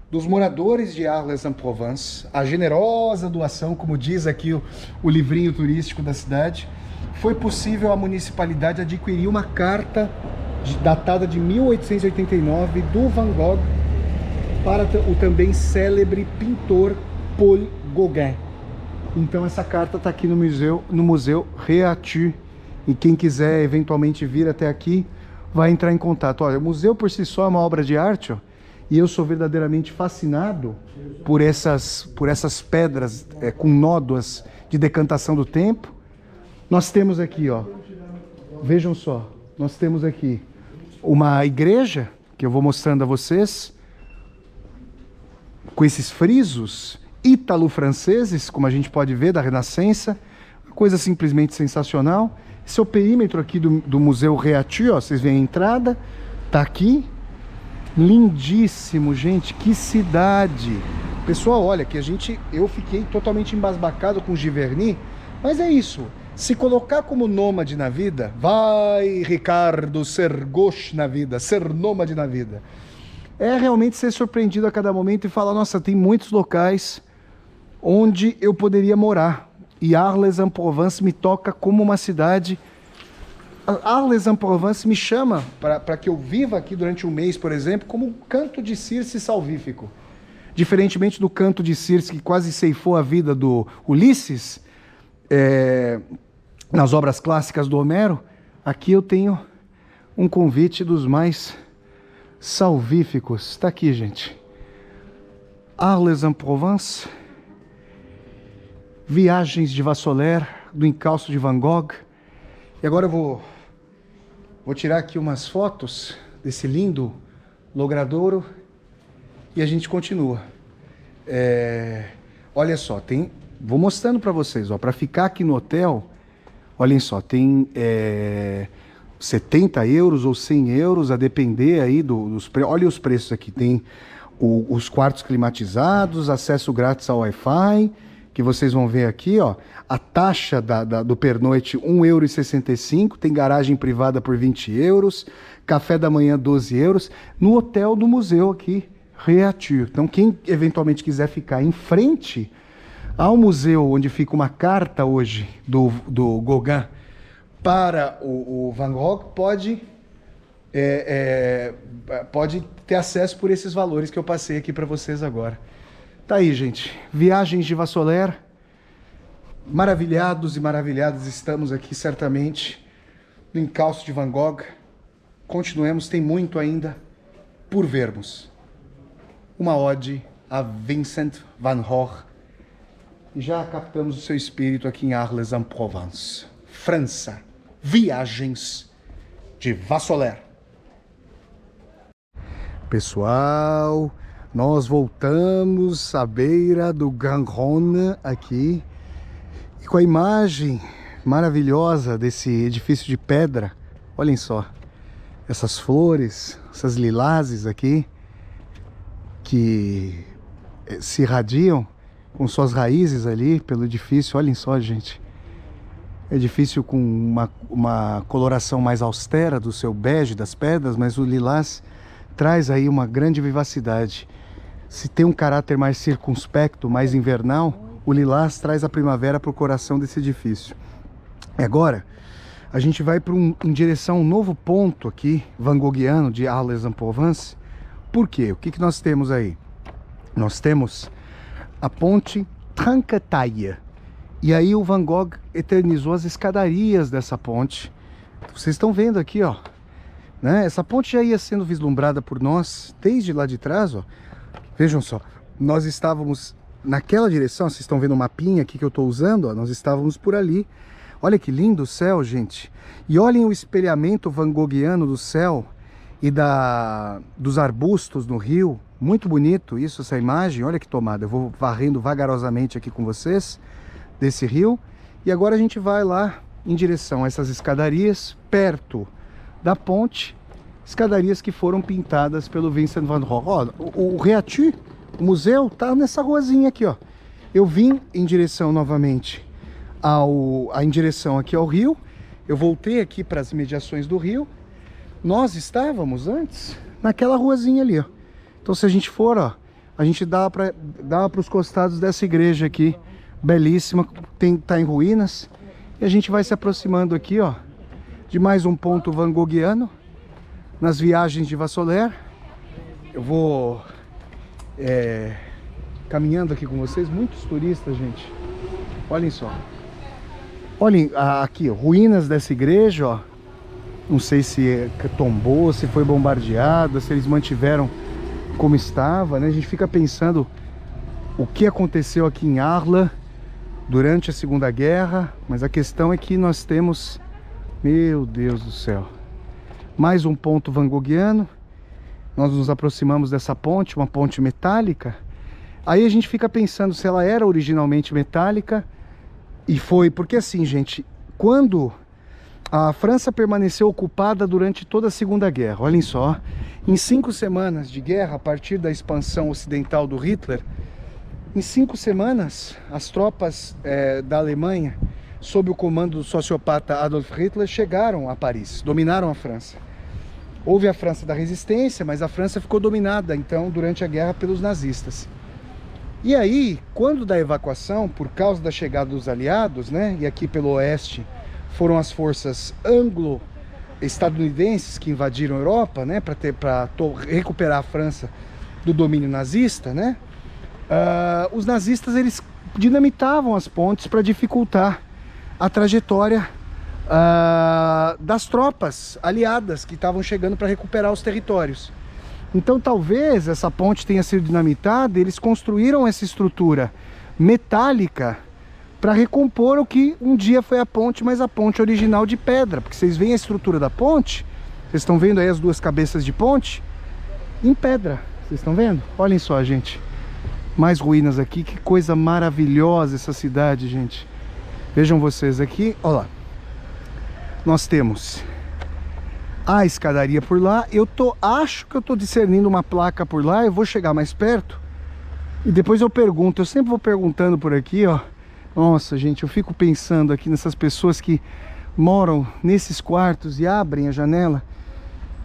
dos moradores de Arles-en-Provence, a generosa doação, como diz aqui o livrinho turístico da cidade, foi possível à municipalidade adquirir uma carta datada de 1889 do Van Gogh para o também célebre pintor Paul Gauguin. Então essa carta está aqui no Museu Réatu, e quem quiser eventualmente vir até aqui vai entrar em contato. Olha, o museu por si só é uma obra de arte, ó, e eu sou verdadeiramente fascinado por essas pedras com nódoas de decantação do tempo. Nós temos aqui, ó, vejam só, nós temos aqui uma igreja, que eu vou mostrando a vocês, com esses frisos ítalo-franceses, como a gente pode ver, da Renascença, uma coisa simplesmente sensacional. Esse é o perímetro aqui do Museu Réatu, ó, vocês veem a entrada, tá aqui. Lindíssimo, gente, que cidade. Pessoal, olha que eu fiquei totalmente embasbacado com Giverny, mas é isso. Se colocar como nômade na vida, vai, Ricardo, ser gauche na vida, ser nômade na vida. É realmente ser surpreendido a cada momento e falar, nossa, tem muitos locais onde eu poderia morar. E Arles-en-Provence me toca como uma cidade. Arles-en-Provence me chama para que eu viva aqui durante um mês, por exemplo, como um canto de Circe salvífico. Diferentemente do canto de Circe, que quase ceifou a vida do Ulisses, nas obras clássicas do Homero, aqui eu tenho um convite dos mais salvíficos. Está aqui, gente. Arles-en-Provence, Viagens de Vassoler, do encalço de Van Gogh. E agora eu vou tirar aqui umas fotos desse lindo logradouro e a gente continua. Olha só, vou mostrando para vocês, para ficar aqui no hotel, olhem só, tem 70 euros ou 100 euros, a depender aí dos preços. Olha os preços aqui, tem os quartos climatizados, acesso grátis ao Wi-Fi, que vocês vão ver aqui, ó, a taxa do pernoite €1,65, tem garagem privada por 20 euros, café da manhã 12 euros, no hotel do museu aqui, Réatu. Então quem eventualmente quiser ficar em frente ao museu, onde fica uma carta hoje do Gauguin para o Van Gogh, pode ter acesso por esses valores que eu passei aqui para vocês agora. Tá aí, gente, Viagens de Vassoler, maravilhados e maravilhadas estamos aqui, certamente, no encalço de Van Gogh. Continuemos, tem muito ainda por vermos. Uma ode a Vincent van Gogh. E já captamos o seu espírito aqui em Arles-en-Provence, França. Viagens de Vassoler. Pessoal, Nós voltamos à beira do Garonne aqui, e com a imagem maravilhosa desse edifício de pedra. Olhem só, essas flores, essas lilazes aqui, que se irradiam com suas raízes ali pelo edifício. Olhem só, gente. Edifício com uma coloração mais austera do seu bege das pedras, mas o lilás traz aí uma grande vivacidade. Se tem um caráter mais circunspecto, mais invernal, o lilás traz a primavera para o coração desse edifício. E agora, a gente vai em direção a um novo ponto aqui, van Goghiano, de Arles-en-Provence. Por quê? O que nós temos aí? Nós temos a ponte Trancataille. E aí o Van Gogh eternizou as escadarias dessa ponte. Vocês estão vendo aqui, ó, né? Essa ponte já ia sendo vislumbrada por nós desde lá de trás, ó. Vejam só, nós estávamos naquela direção. Vocês estão vendo o mapinha aqui que eu estou usando, ó. Nós estávamos por ali. Olha que lindo o céu, gente. E olhem o espelhamento van Goghiano do céu e dos arbustos no rio. Muito bonito isso, essa imagem. Olha que tomada. Eu vou varrendo vagarosamente aqui com vocês desse rio. E agora a gente vai lá em direção a essas escadarias perto da ponte. Escadarias que foram pintadas pelo Vincent van Gogh. Ó, o Reatu, o museu, tá nessa ruazinha aqui, ó. Eu vim em direção novamente em direção aqui ao rio. Eu voltei aqui para as imediações do rio. Nós estávamos antes naquela ruazinha ali, ó. Então se a gente for, ó, a gente dá para os costados dessa igreja aqui, belíssima, tá em ruínas. E a gente vai se aproximando aqui, ó, de mais um ponto van Goghiano nas viagens de Vassoler. Eu vou caminhando aqui com vocês. Muitos turistas, gente. Olhem só. Olhem aqui, ó, ruínas dessa igreja, ó. Não sei se tombou, se foi bombardeada, se eles mantiveram como estava, né? A gente fica pensando o que aconteceu aqui em Arles durante a Segunda Guerra, mas a questão é que nós temos, meu Deus do céu, mais um ponto van Goghiano. Nós nos aproximamos dessa ponte, uma ponte metálica. Aí a gente fica pensando se ela era originalmente metálica, e foi porque assim, gente, quando a França permaneceu ocupada durante toda a Segunda Guerra, olhem só, em 5 semanas de guerra, a partir da expansão ocidental do Hitler, em 5 semanas, as tropas da Alemanha, sob o comando do sociopata Adolf Hitler, chegaram a Paris, dominaram a França. Houve a França da resistência, mas a França ficou dominada, então, durante a guerra pelos nazistas. E aí, quando da evacuação, por causa da chegada dos aliados, né, e aqui pelo oeste, foram as forças anglo-estadunidenses que invadiram a Europa, né, para recuperar a França do domínio nazista, né? Os nazistas, eles dinamitavam as pontes para dificultar a trajetória das tropas aliadas que estavam chegando para recuperar os territórios. Então talvez essa ponte tenha sido dinamitada. Eles construíram essa estrutura metálica para recompor o que um dia foi a ponte, mas a ponte original de pedra. Porque vocês veem a estrutura da ponte, vocês estão vendo aí as duas cabeças de ponte em pedra. Vocês estão vendo? Olhem só, gente. Mais ruínas aqui. Que coisa maravilhosa essa cidade, gente. Vejam vocês aqui, olha lá. Nós temos a escadaria por lá. Acho que eu tô discernindo uma placa por lá. Eu vou chegar mais perto e depois eu pergunto. Eu sempre vou perguntando por aqui, ó. Nossa, gente, eu fico pensando aqui nessas pessoas que moram nesses quartos e abrem a janela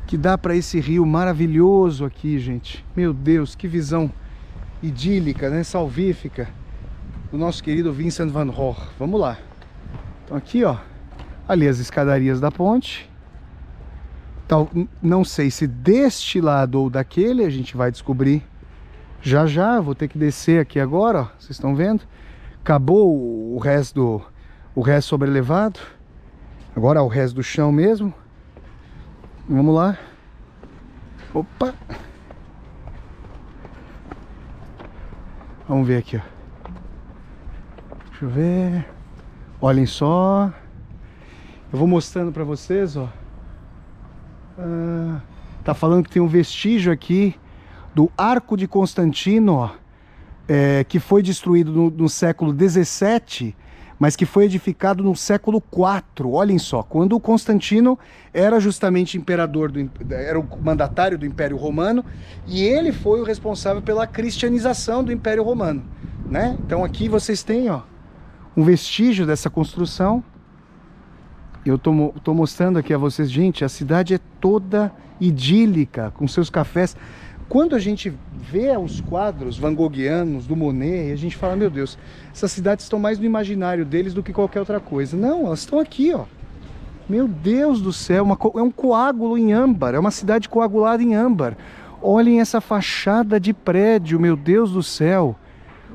que dá para esse rio maravilhoso aqui, gente. Meu Deus, que visão idílica, né? Salvífica do nosso querido Vincent van Gogh. Vamos lá. Então aqui, ó, ali as escadarias da ponte. Não sei se deste lado ou daquele, a gente vai descobrir já já. Vou ter que descer aqui agora, ó. Vocês estão vendo? Acabou o resto sobrelevado. Agora é o resto do chão mesmo. Vamos lá. Opa! Vamos ver aqui, ó. Deixa eu ver. Olhem só. Eu vou mostrando pra vocês, ó. Tá falando que tem um vestígio aqui do Arco de Constantino, ó, que foi destruído no século 17, mas que foi edificado no século 4. Olhem só, quando o Constantino era justamente imperador, era o mandatário do Império Romano, e ele foi o responsável pela cristianização do Império Romano, né? Então aqui vocês têm, ó, um vestígio dessa construção. Eu tô mostrando aqui a vocês, gente, a cidade é toda idílica, com seus cafés. Quando a gente vê os quadros van Goghianos, do Monet, a gente fala, meu Deus, essas cidades estão mais no imaginário deles do que qualquer outra coisa. Não, elas estão aqui, ó. Meu Deus do céu, é um coágulo em âmbar, é uma cidade coagulada em âmbar. Olhem essa fachada de prédio, meu Deus do céu.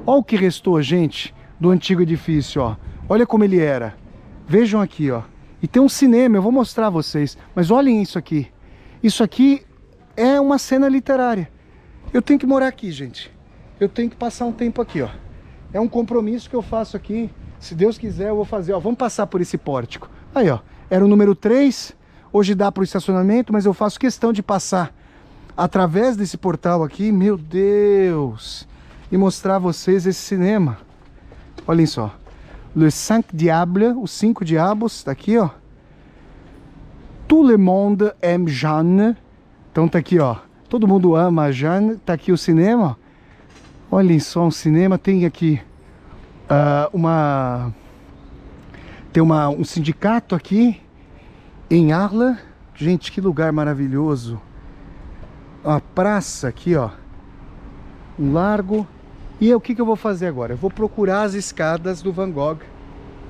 Olha o que restou, gente, do antigo edifício, ó. Olha como ele era. Vejam aqui, ó. E tem um cinema, eu vou mostrar a vocês. Mas olhem isso aqui. Isso aqui é uma cena literária. Eu tenho que morar aqui, gente. Eu tenho que passar um tempo aqui, ó. É um compromisso que eu faço aqui. Se Deus quiser, eu vou fazer, ó. Vamos passar por esse pórtico. Aí, ó. Era o número 3. Hoje dá para o estacionamento, mas eu faço questão de passar através desse portal aqui. Meu Deus! E mostrar a vocês esse cinema. Olhem só. Le Cinq Diables, os 5 diabos, tá aqui, ó. Tout le monde aime Jeanne. Então tá aqui, ó. Todo mundo ama a Jeanne. Tá aqui o cinema, ó. Olhem só um cinema. Tem aqui um sindicato aqui em Arles. Gente, que lugar maravilhoso. Uma praça aqui, ó. Um largo. E o que eu vou fazer agora? Eu vou procurar as escadas do Van Gogh,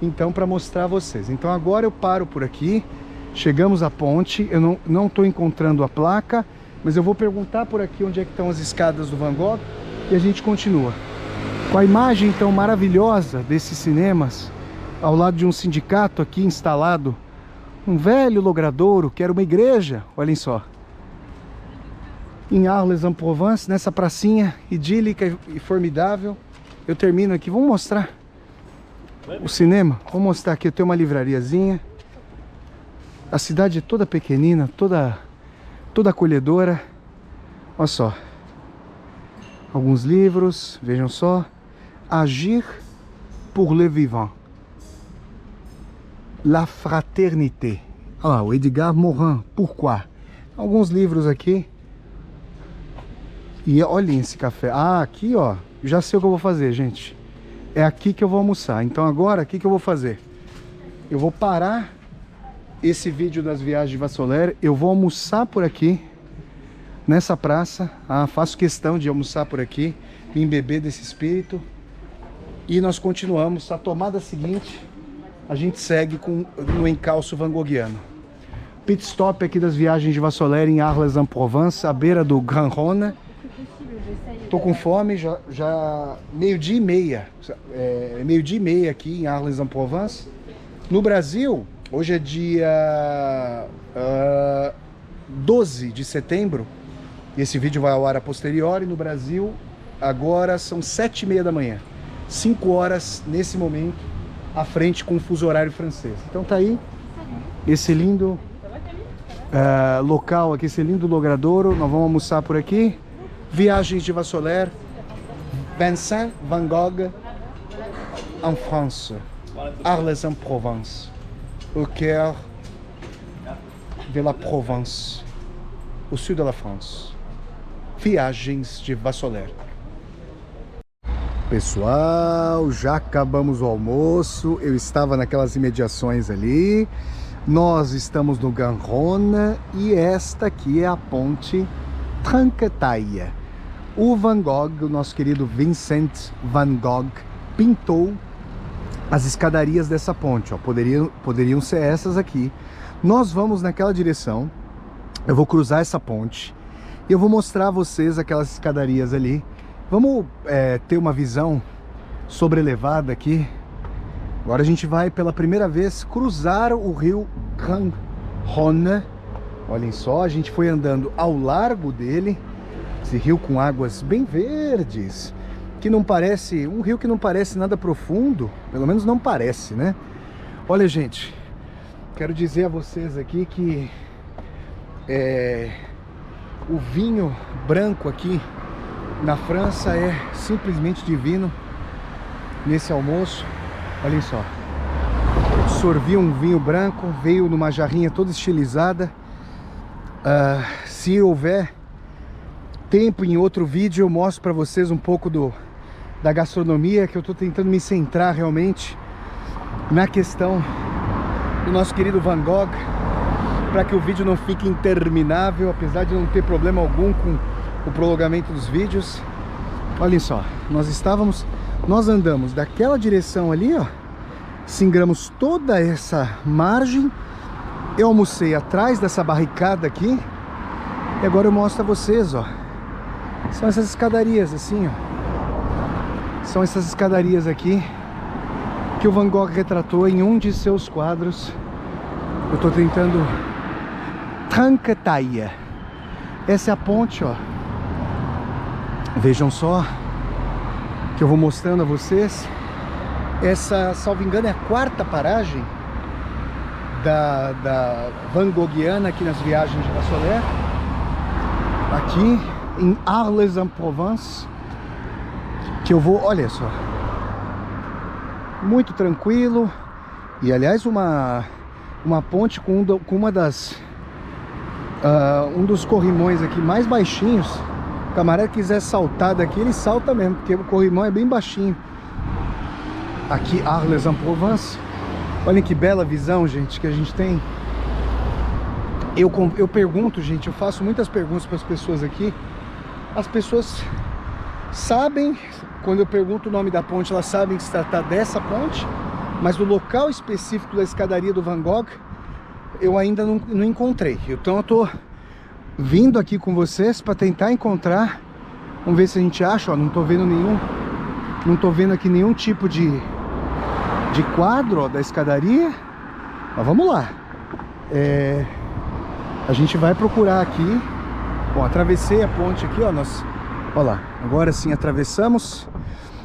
então, para mostrar a vocês. Então agora eu paro por aqui, chegamos à ponte, eu não estou encontrando a placa, mas eu vou perguntar por aqui onde é que estão as escadas do Van Gogh e a gente continua. Com a imagem então maravilhosa desses cinemas, ao lado de um sindicato aqui instalado, um velho logradouro que era uma igreja, olhem só. Em Arles-en-Provence, nessa pracinha idílica e formidável. Eu termino aqui, vamos mostrar o cinema. Vou mostrar aqui, eu tenho uma livrariazinha. A cidade é toda pequenina, toda acolhedora. Olha só. Alguns livros, vejam só. Agir pour le vivant. La fraternité. Olha lá, o Edgar Morin, Pourquoi? Alguns livros aqui. E olhem esse café. Ah, aqui, ó. Já sei o que eu vou fazer, gente. É aqui que eu vou almoçar. Então agora, o que eu vou fazer? Eu vou parar esse vídeo das viagens de Vassoler. Eu vou almoçar por aqui, nessa praça. Ah, faço questão de almoçar por aqui, me embeber desse espírito. E nós continuamos. A tomada seguinte, a gente segue no encalço van Goghiano. Pit stop aqui das viagens de Vassoler em Arles-en-Provence, à beira do Grand Rhône. Tô com fome, já meio-dia e meia. Meio-dia e meia aqui em Arles-en-Provence. No Brasil, hoje é dia 12 de setembro. E esse vídeo vai ao ar a posteriori. No Brasil, agora são 7h30 da manhã. 5 horas nesse momento, à frente com o fuso horário francês. Então tá aí esse lindo local aqui, esse lindo logradouro. Nós vamos almoçar por aqui. Viagens de Vassoler, Vincent Van Gogh en France, Arles-en-Provence, au cœur de la Provence, au sud de la France. Viagens de Vassoler. Pessoal, já acabamos o almoço. Eu estava naquelas imediações ali. Nós estamos no Grand Rhône e esta aqui é a ponte Tranquetaille. O Van Gogh, o nosso querido Vincent Van Gogh, pintou as escadarias dessa ponte, ó. Poderiam ser essas aqui. Nós vamos naquela direção. Eu vou cruzar essa ponte e eu vou mostrar a vocês aquelas escadarias ali. Vamos ter uma visão sobrelevada aqui. Agora a gente vai pela primeira vez cruzar o rio Grand Rhône. Olhem só, a gente foi andando ao largo dele. Esse rio com águas bem verdes, que não parece, um rio que não parece nada profundo, pelo menos não parece, né? Olha, gente, quero dizer a vocês aqui que o vinho branco aqui na França é simplesmente divino. Nesse almoço, olhem só, sorvi um vinho branco, veio numa jarrinha toda estilizada. Se houver tempo em outro vídeo eu mostro para vocês um pouco da gastronomia, que eu estou tentando me centrar realmente na questão do nosso querido Van Gogh, para que o vídeo não fique interminável, apesar de não ter problema algum com o prolongamento dos vídeos. Olhem só, nós andamos daquela direção ali, ó, singramos toda essa margem. Eu almocei atrás dessa barricada aqui e agora eu mostro a vocês, ó. São essas escadarias assim, ó. São essas escadarias aqui que o Van Gogh retratou em um de seus quadros. Eu tô tentando... Trancataia. Essa é a ponte, ó. Vejam só que eu vou mostrando a vocês. Essa, salvo engano, é a quarta paragem da Van Goghiana aqui nas viagens de Vassoler. Aqui em Arles-en-Provence, que eu vou, olha só, muito tranquilo. E aliás uma ponte com uma das um dos corrimões aqui mais baixinhos. O camarada quiser saltar daqui, ele salta mesmo, porque o corrimão é bem baixinho. Aqui Arles-en-Provence. Olhem que bela visão, gente, que a gente tem. Eu pergunto, gente, eu faço muitas perguntas para as pessoas aqui. As pessoas sabem, quando eu pergunto o nome da ponte, elas sabem que se trata dessa ponte, mas o local específico da escadaria do Van Gogh eu ainda não encontrei. Então eu tô vindo aqui com vocês para tentar encontrar. Vamos ver se a gente acha, ó. Não tô vendo aqui nenhum tipo de quadro, ó, da escadaria. Mas vamos lá. A gente vai procurar aqui. Bom, atravessei a ponte aqui, ó. Olha lá, agora sim atravessamos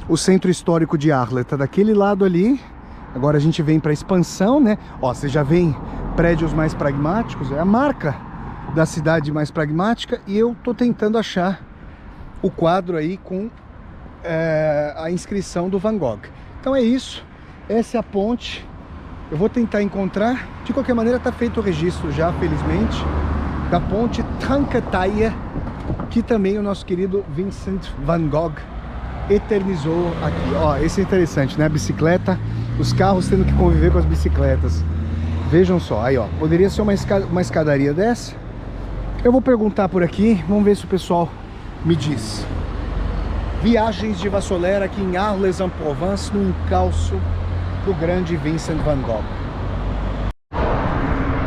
o centro histórico de Arles. Tá daquele lado ali. Agora a gente vem para a expansão, né? Ó, você já vem prédios mais pragmáticos, é a marca da cidade mais pragmática. E eu tô tentando achar o quadro aí com a inscrição do Van Gogh. Então é isso, essa é a ponte. Eu vou tentar encontrar. De qualquer maneira tá feito o registro já, felizmente, da ponte Trancataia, que também o nosso querido Vincent Van Gogh eternizou aqui. Ó, esse é interessante, né? A bicicleta, os carros tendo que conviver com as bicicletas. Vejam só, aí ó, poderia ser uma escadaria dessa. Eu vou perguntar por aqui, vamos ver se o pessoal me diz. Viagens de Vassoler aqui em Arles-en-Provence, no encalço do grande Vincent Van Gogh.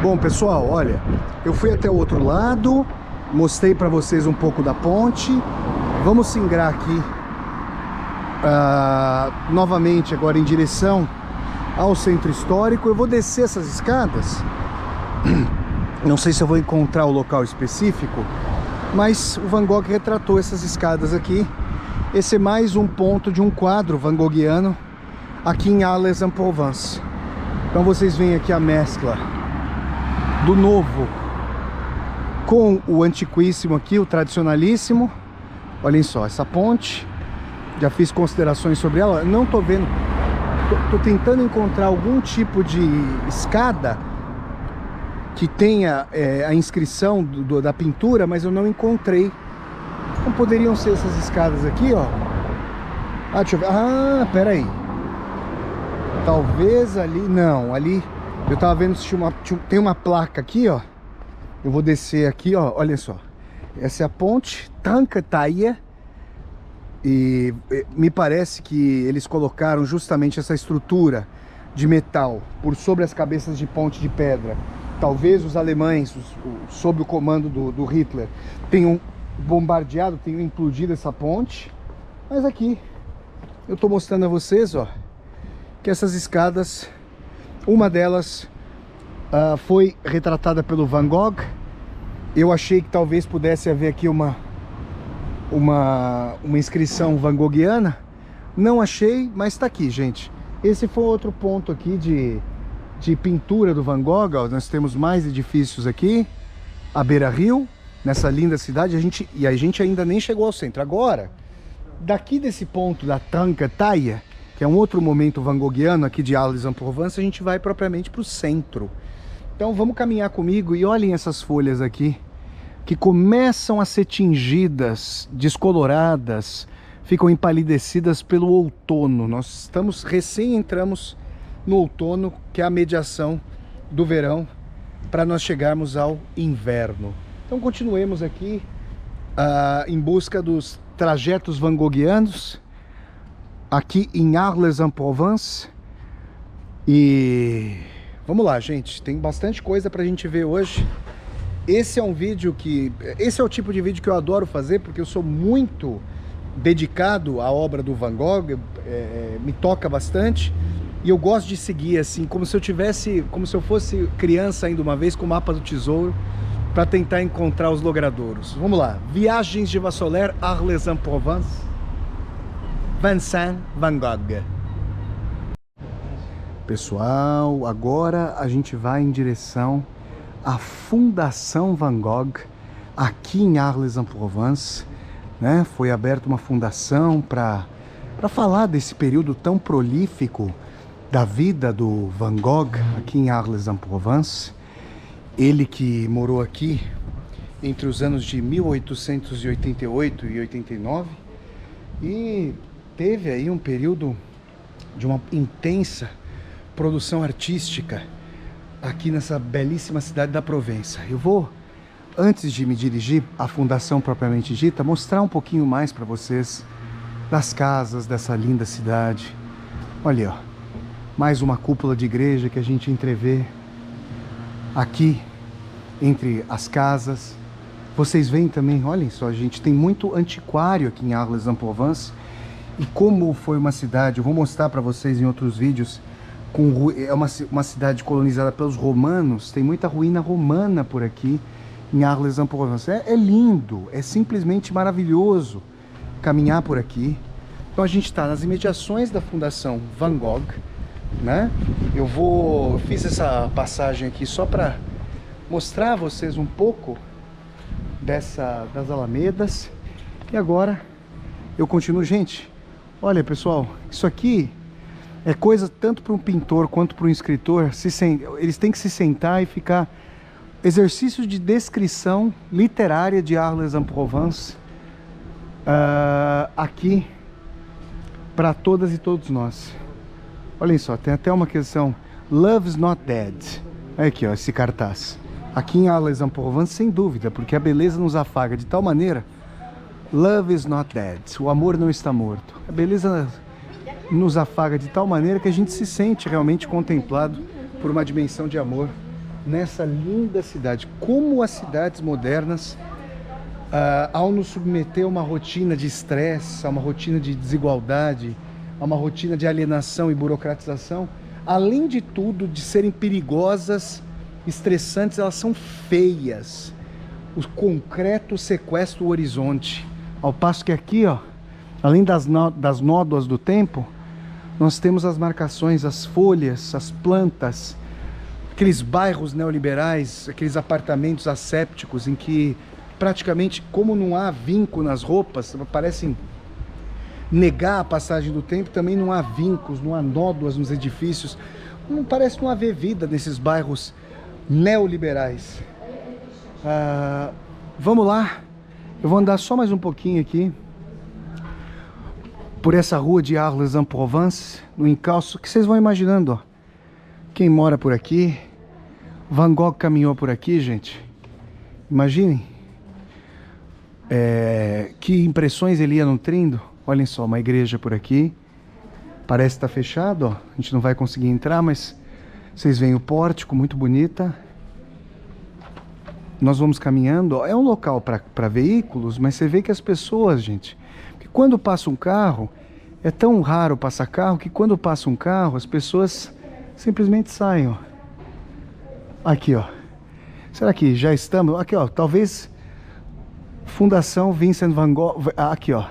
Bom, pessoal, olha, eu fui até o outro lado, mostrei para vocês um pouco da ponte. Vamos singrar aqui novamente agora em direção ao centro histórico. Eu vou descer essas escadas. Não sei se eu vou encontrar o local específico, mas o Van Gogh retratou essas escadas aqui. Esse é mais um ponto de um quadro van goghiano aqui em Arles-en-Provence. Então vocês veem aqui a mescla do novo com o antiquíssimo aqui, o tradicionalíssimo. Olhem só, essa ponte, já fiz considerações sobre ela. Não tô vendo, tô tentando encontrar algum tipo de escada que tenha a inscrição da pintura, mas eu não encontrei. Então poderiam ser essas escadas aqui, ó. Deixa eu ver. Pera aí. Talvez ali, não, ali eu tava vendo se tem uma placa aqui, ó. Eu vou descer aqui, ó, olha só. Essa é a ponte Trancataia. E me parece que eles colocaram justamente essa estrutura de metal por sobre as cabeças de ponte de pedra. Talvez os alemães, sob o comando do Hitler, tenham bombardeado, tenham implodido essa ponte. Mas aqui eu tô mostrando a vocês, ó, que essas escadas, uma delas foi retratada pelo Van Gogh. Eu achei que talvez pudesse haver aqui uma inscrição van goghiana. Não achei, mas tá aqui, gente. Esse foi outro ponto aqui de pintura do Van Gogh. Ó, nós temos mais edifícios aqui, a beira-rio. nessa linda cidade. A gente ainda nem chegou ao centro. Agora, daqui desse ponto da Tranquetaille, que é um outro momento van Goghiano aqui de Arles-en-Provence, a gente vai propriamente para o centro. Então vamos caminhar comigo e olhem essas folhas aqui, que começam a ser tingidas, descoloradas, ficam empalidecidas pelo outono. Nós recém entramos no outono, que é a mediação do verão, para nós chegarmos ao inverno. Então continuemos aqui em busca dos trajetos van Goghianos, aqui em Arles-en-Provence. E vamos lá, gente, tem bastante coisa pra gente ver hoje. Esse é o tipo de vídeo que eu adoro fazer, porque eu sou muito dedicado à obra do Van Gogh, me toca bastante, e eu gosto de seguir assim, como se eu fosse criança ainda uma vez, com o mapa do tesouro, para tentar encontrar os logradouros. Vamos lá, Viagens de Vassoler, Arles-en-Provence, Vincent van Gogh. Pessoal, agora a gente vai em direção à Fundação Van Gogh, aqui em Arles-en-Provence, né? Foi aberta uma fundação para falar desse período tão prolífico da vida do Van Gogh aqui em Arles-en-Provence. Ele que morou aqui entre os anos de 1888 e 89 e teve aí um período de uma intensa produção artística aqui nessa belíssima cidade da Provença. Eu vou, antes de me dirigir à fundação propriamente dita, mostrar um pouquinho mais para vocês das casas dessa linda cidade. Olha aí, ó, mais uma cúpula de igreja que a gente entrevê aqui entre as casas. Vocês veem também, olhem só, gente, tem muito antiquário aqui em Arles-en-Provence. E como foi uma cidade, eu vou mostrar para vocês em outros vídeos, é uma cidade colonizada pelos romanos. Tem muita ruína romana por aqui em Arles-en-Provence. É lindo, é simplesmente maravilhoso caminhar por aqui. Então a gente está nas imediações da Fundação Van Gogh, né? Eu fiz essa passagem aqui só para mostrar a vocês um pouco das alamedas. E agora eu continuo. Gente, olha pessoal, isso aqui é coisa tanto para um pintor quanto para um escritor. Eles têm que se sentar e ficar... Exercício de descrição literária de Arles-en-Provence aqui para todas e todos nós. Olhem só, tem até uma questão: Love's not dead. Olha aqui, ó, esse cartaz. Aqui em Arles-en-Provence, sem dúvida, porque a beleza nos afaga de tal maneira. Love is not dead. O amor não está morto. A beleza nos afaga de tal maneira que a gente se sente realmente contemplado por uma dimensão de amor nessa linda cidade. Como as cidades modernas, ao nos submeter a uma rotina de estresse, a uma rotina de desigualdade, a uma rotina de alienação e burocratização, além de tudo de serem perigosas, estressantes, elas são feias. O concreto sequestra o horizonte. Ao passo que aqui, ó, além das nódoas do tempo, nós temos as marcações, as folhas, as plantas, aqueles bairros neoliberais, aqueles apartamentos assépticos em que praticamente, como não há vinco nas roupas, parecem negar a passagem do tempo. Também não há vincos, não há nódoas nos edifícios. Parece não haver vida nesses bairros neoliberais. Vamos lá, eu vou andar só mais um pouquinho aqui por essa rua de Arles-en-Provence, no encalço, que vocês vão imaginando, ó. Quem mora por aqui, Van Gogh caminhou por aqui, gente. Imaginem que impressões ele ia nutrindo. Olhem só, uma igreja por aqui, parece estar fechado, ó. A gente não vai conseguir entrar, mas vocês veem o pórtico, muito bonita. Nós vamos caminhando, ó. É um local para veículos, mas você vê que as pessoas, gente, que quando passa um carro, é tão raro passar carro, que quando passa um carro, as pessoas simplesmente saem, ó. Aqui, ó. Será que já estamos? Aqui, ó. Talvez Fundação Vincent van Gogh. Aqui, ó.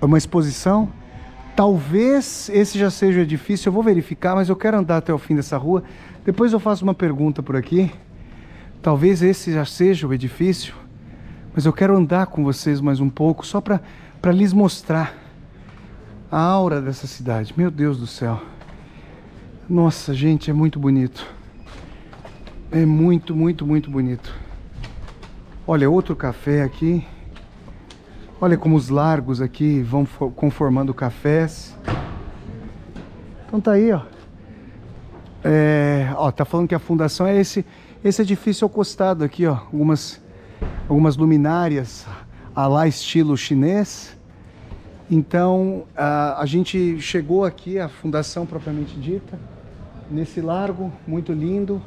Uma exposição. Talvez esse já seja o edifício. Eu vou verificar, mas eu quero andar até o fim dessa rua. Depois eu faço uma pergunta por aqui. Talvez esse já seja o edifício, mas eu quero andar com vocês mais um pouco, só para lhes mostrar a aura dessa cidade. Meu Deus do céu. Nossa, gente, é muito bonito. É muito, muito, muito bonito. Olha, outro café aqui. Olha como os largos aqui vão conformando cafés. Então tá aí, ó. Ó, tá falando que a fundação é esse edifício ao costado aqui, ó. Algumas luminárias a lá estilo chinês. Então, a gente chegou aqui à fundação propriamente dita, nesse largo muito lindo.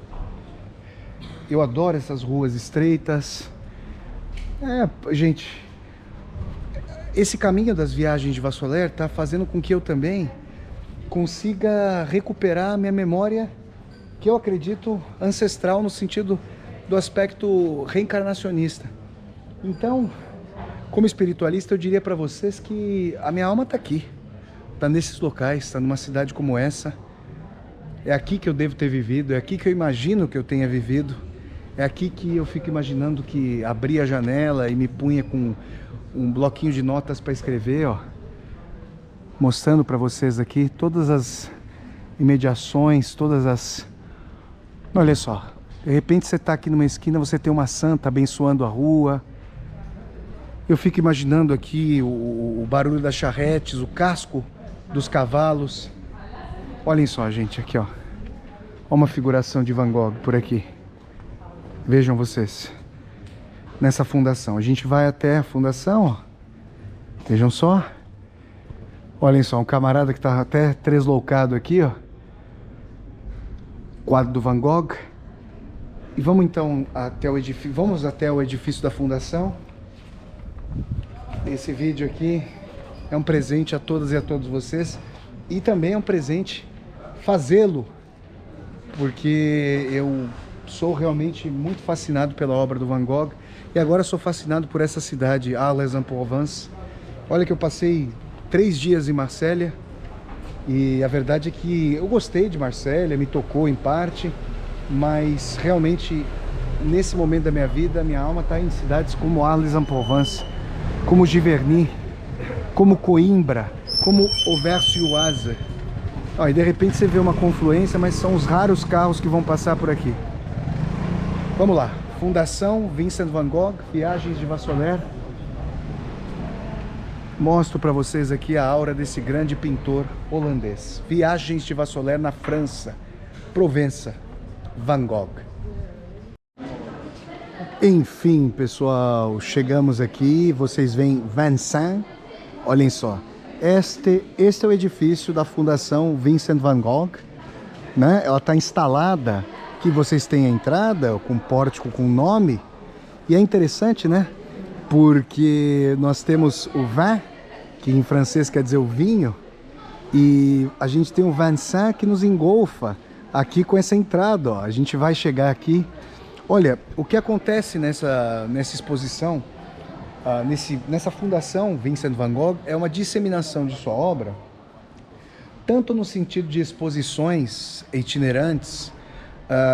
Eu adoro essas ruas estreitas. Gente, esse caminho das viagens de Vassoler está fazendo com que eu também consiga recuperar a minha memória, que eu acredito ancestral no sentido do aspecto reencarnacionista. Então, como espiritualista, eu diria para vocês que a minha alma está aqui, está nesses locais, está numa cidade como essa. É aqui que eu devo ter vivido, é aqui que eu imagino que eu tenha vivido, é aqui que eu fico imaginando que abria a janela e me punha com um bloquinho de notas para escrever, ó, mostrando para vocês aqui todas as imediações, Olha só, de repente você está aqui numa esquina, você tem uma santa abençoando a rua. Eu fico imaginando aqui o barulho das charretes, o casco dos cavalos. Olhem só, gente, aqui, ó. Olha uma figuração de Van Gogh por aqui. Vejam vocês. Nessa fundação. A gente vai até a fundação, ó. Vejam só. Olhem só, um camarada que tá até tresloucado aqui, ó. Quadro do Van Gogh. E vamos então até o edifício. Vamos até o edifício da fundação. Esse vídeo aqui é um presente a todas e a todos vocês. E também é um presente fazê-lo, porque eu sou realmente muito fascinado pela obra do Van Gogh. E agora sou fascinado por essa cidade, Arles-en-Provence. Olha que eu passei 3 dias em Marsella. E a verdade é que eu gostei de Marsella, me tocou em parte. Mas realmente, nesse momento da minha vida, minha alma está em cidades como Arles-en-Provence, como Giverny, como Coimbra, como Auvers-sur-Oise. E de repente você vê uma confluência, mas são os raros carros que vão passar por aqui. Vamos lá. Fundação Vincent van Gogh, Viagens de Vassoler. Mostro para vocês aqui a aura desse grande pintor holandês. Viagens de Vassoler na França, Provença, Van Gogh. Enfim, pessoal, chegamos aqui. Vocês veem Vincennes. Olhem só. Este é o edifício da Fundação Vincent van Gogh, né? Ela está instalada. Aqui vocês têm a entrada com pórtico com nome. E é interessante, né? Porque nós temos o vin, que em francês quer dizer o vinho, e a gente tem o Vincennes que nos engolfa aqui com essa entrada, ó. A gente vai chegar aqui. Olha, o que acontece nessa exposição, nessa fundação Vincent van Gogh, é uma disseminação de sua obra, tanto no sentido de exposições itinerantes,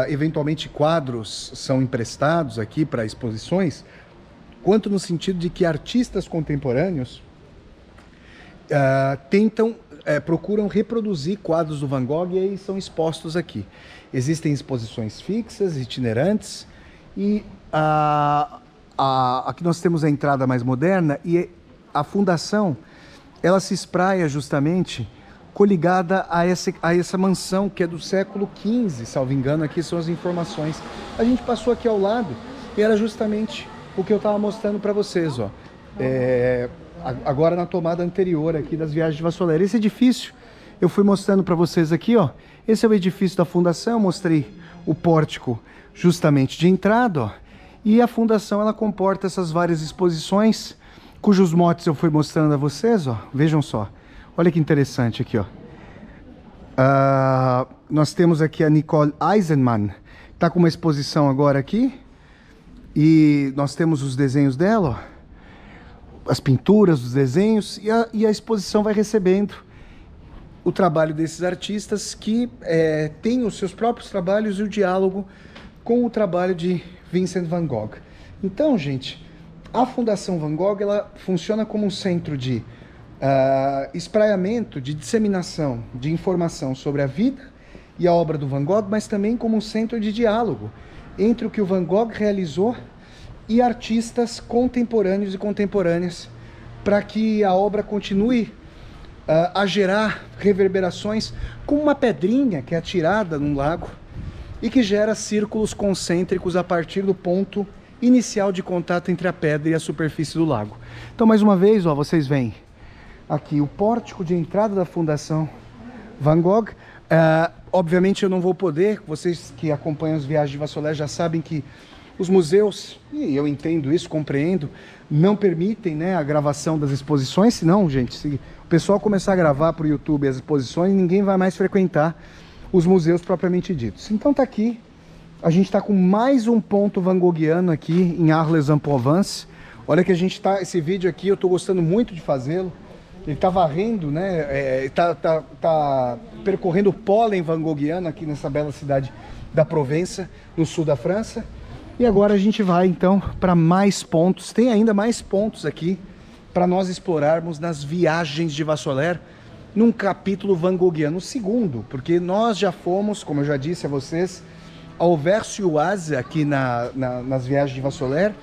eventualmente quadros são emprestados aqui para exposições, quanto no sentido de que artistas contemporâneos procuram reproduzir quadros do Van Gogh e aí são expostos aqui. Existem exposições fixas, itinerantes, e aqui nós temos a entrada mais moderna, e a fundação, ela se espraia justamente coligada a essa mansão que é do século XV, salvo engano. Aqui são as informações. A gente passou aqui ao lado e era justamente o que eu estava mostrando para vocês, ó. Agora na tomada anterior aqui das Viagens de Vassoler. Esse edifício eu fui mostrando para vocês aqui, ó. Esse é o edifício da fundação. Eu mostrei o pórtico justamente de entrada, ó. E a fundação, ela comporta essas várias exposições, cujos motes eu fui mostrando a vocês, ó. Vejam só. Olha que interessante aqui, ó. Nós temos aqui a Nicole Eisenman, que está com uma exposição agora aqui. E nós temos os desenhos dela, ó. As pinturas, os desenhos, e a exposição vai recebendo o trabalho desses artistas que têm os seus próprios trabalhos e o diálogo com o trabalho de Vincent van Gogh. Então, gente, a Fundação Van Gogh, ela funciona como um centro de espraiamento, de disseminação de informação sobre a vida e a obra do Van Gogh, mas também como um centro de diálogo entre o que o Van Gogh realizou e artistas contemporâneos e contemporâneas, para que a obra continue a gerar reverberações, como uma pedrinha que é atirada num lago e que gera círculos concêntricos a partir do ponto inicial de contato entre a pedra e a superfície do lago. Então, mais uma vez, ó, vocês veem aqui o pórtico de entrada da Fundação Van Gogh. Obviamente eu não vou poder, vocês que acompanham as viagens de Vassolé já sabem que os museus, e eu entendo isso, compreendo, não permitem, né, a gravação das exposições, senão, gente, se o pessoal começar a gravar para o YouTube as exposições, ninguém vai mais frequentar os museus propriamente ditos. Então tá aqui, a gente está com mais um ponto van Goghiano aqui em Arles-en-Provence. Olha que a gente tá, esse vídeo aqui eu estou gostando muito de fazê-lo. Ele está varrendo, né, tá percorrendo o pólen van Goghiano aqui nessa bela cidade da Provença, no sul da França. E agora a gente vai então para mais pontos. Tem ainda mais pontos aqui para nós explorarmos nas viagens de Vassoler, num capítulo van Goghiano segundo, porque nós já fomos, como eu já disse a vocês, ao Auvers-sur-Oise aqui nas viagens de Vassoler,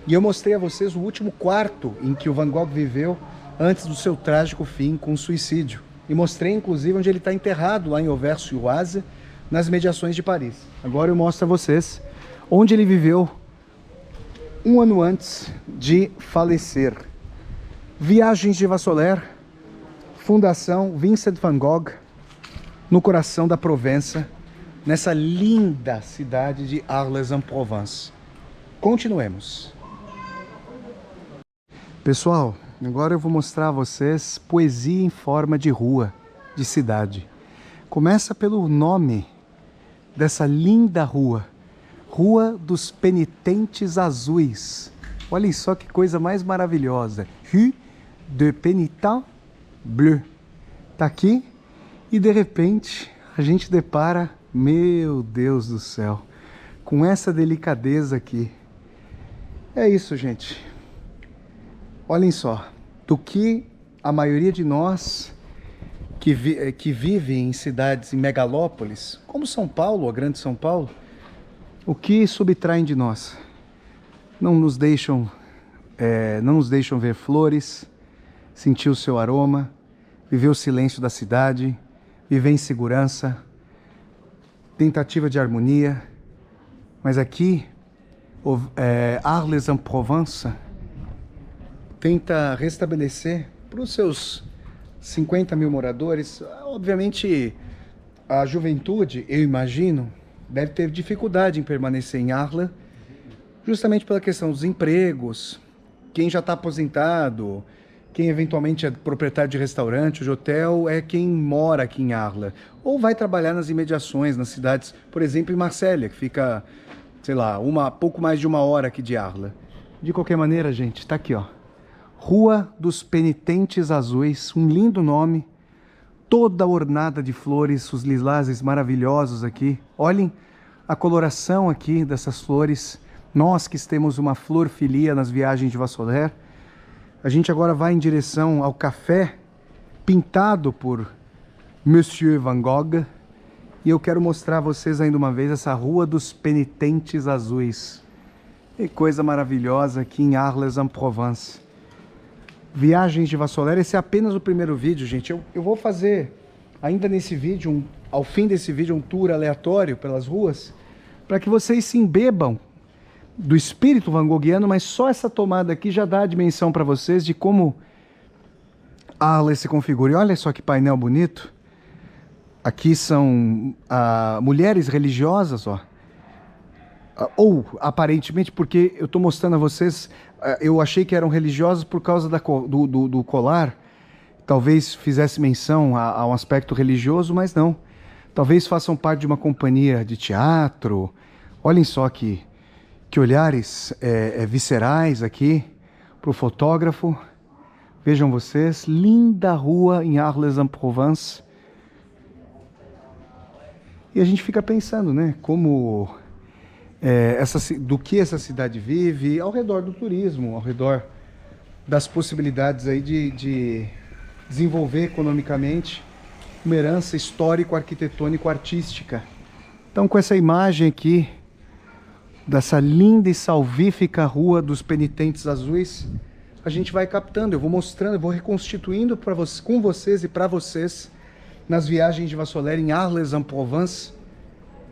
e eu mostrei a vocês o último quarto em que o Van Gogh viveu antes do seu trágico fim com o suicídio. E mostrei inclusive onde ele está enterrado lá em Auvers-sur-Oise, nas mediações de Paris. Agora eu mostro a vocês onde ele viveu um ano antes de falecer. Viagens de Vassoler, Fundação Vincent van Gogh, no coração da Provença, nessa linda cidade de Arles-en-Provence. Continuemos. Pessoal, agora eu vou mostrar a vocês poesia em forma de rua, de cidade. Começa pelo nome dessa linda rua. Rua dos Penitentes Azuis. Olhem só que coisa mais maravilhosa. Rue de Pénitents Bleus. Tá aqui e de repente a gente depara, meu Deus do céu, com essa delicadeza aqui. É isso, gente. Olhem só, do que a maioria de nós que vive em cidades, em megalópolis, como São Paulo, a grande São Paulo, o que subtraem de nós? Não nos deixam ver flores, sentir o seu aroma, viver o silêncio da cidade, viver em segurança, tentativa de harmonia. Mas aqui, Arles-en-Provence tenta restabelecer para os seus 50 mil moradores. Obviamente, a juventude, eu imagino, deve ter dificuldade em permanecer em Arles, justamente pela questão dos empregos, quem já está aposentado, quem eventualmente é proprietário de restaurante ou de hotel, é quem mora aqui em Arles, ou vai trabalhar nas imediações, nas cidades, por exemplo, em Marselha, que fica, sei lá, pouco mais de uma hora aqui de Arles. De qualquer maneira, gente, está aqui, ó, Rua dos Penitentes Azuis, um lindo nome, toda ornada de flores, os lilases maravilhosos aqui. Olhem a coloração aqui dessas flores. Nós que temos uma florfilia nas viagens de Vassoler. A gente agora vai em direção ao café pintado por Monsieur Van Gogh. E eu quero mostrar a vocês ainda uma vez essa Rua dos Penitentes Azuis. Que coisa maravilhosa aqui em Arles-en-Provence. Viagens de Vassoler, esse é apenas o primeiro vídeo, gente. Eu vou fazer ainda nesse vídeo, ao fim desse vídeo, um tour aleatório pelas ruas, para que vocês se embebam do espírito van Goghiano, mas só essa tomada aqui já dá a dimensão para vocês de como Arles se configura. E olha só que painel bonito. Aqui são mulheres religiosas, ó. Ou, aparentemente, porque eu estou mostrando a vocês, eu achei que eram religiosas por causa do colar, talvez fizesse menção a um aspecto religioso, mas não. Talvez façam parte de uma companhia de teatro. Olhem só que olhares viscerais aqui para o fotógrafo. Vejam vocês, linda rua em Arles-en-Provence. E a gente fica pensando, né, como do que essa cidade vive, ao redor do turismo, ao redor das possibilidades aí de desenvolver economicamente uma herança histórico-arquitetônico-artística. Então, com essa imagem aqui dessa linda e salvífica Rua dos Penitentes Azuis, a gente vai captando, eu vou mostrando, eu vou reconstituindo com vocês e para vocês nas viagens de Vassolère em Arles-en-Provence,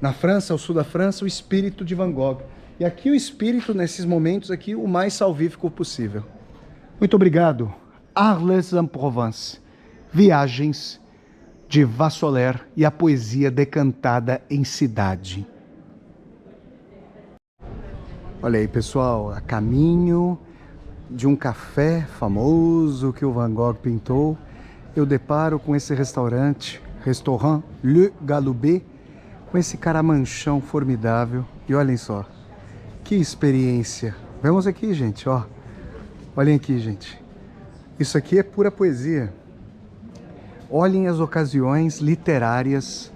na França, ao sul da França, o espírito de Van Gogh. E aqui o espírito, nesses momentos aqui, o mais salvífico possível. Muito obrigado. Arles-en-Provence, viagens de Vassolère e a poesia decantada em cidade. Olha aí, pessoal, a caminho de um café famoso que o Van Gogh pintou, eu deparo com esse restaurante, Restaurant Le Galoubet, com esse caramanchão formidável. E olhem só, que experiência. Vamos aqui, gente, ó. Olhem aqui, gente. Isso aqui é pura poesia. Olhem as ocasiões literárias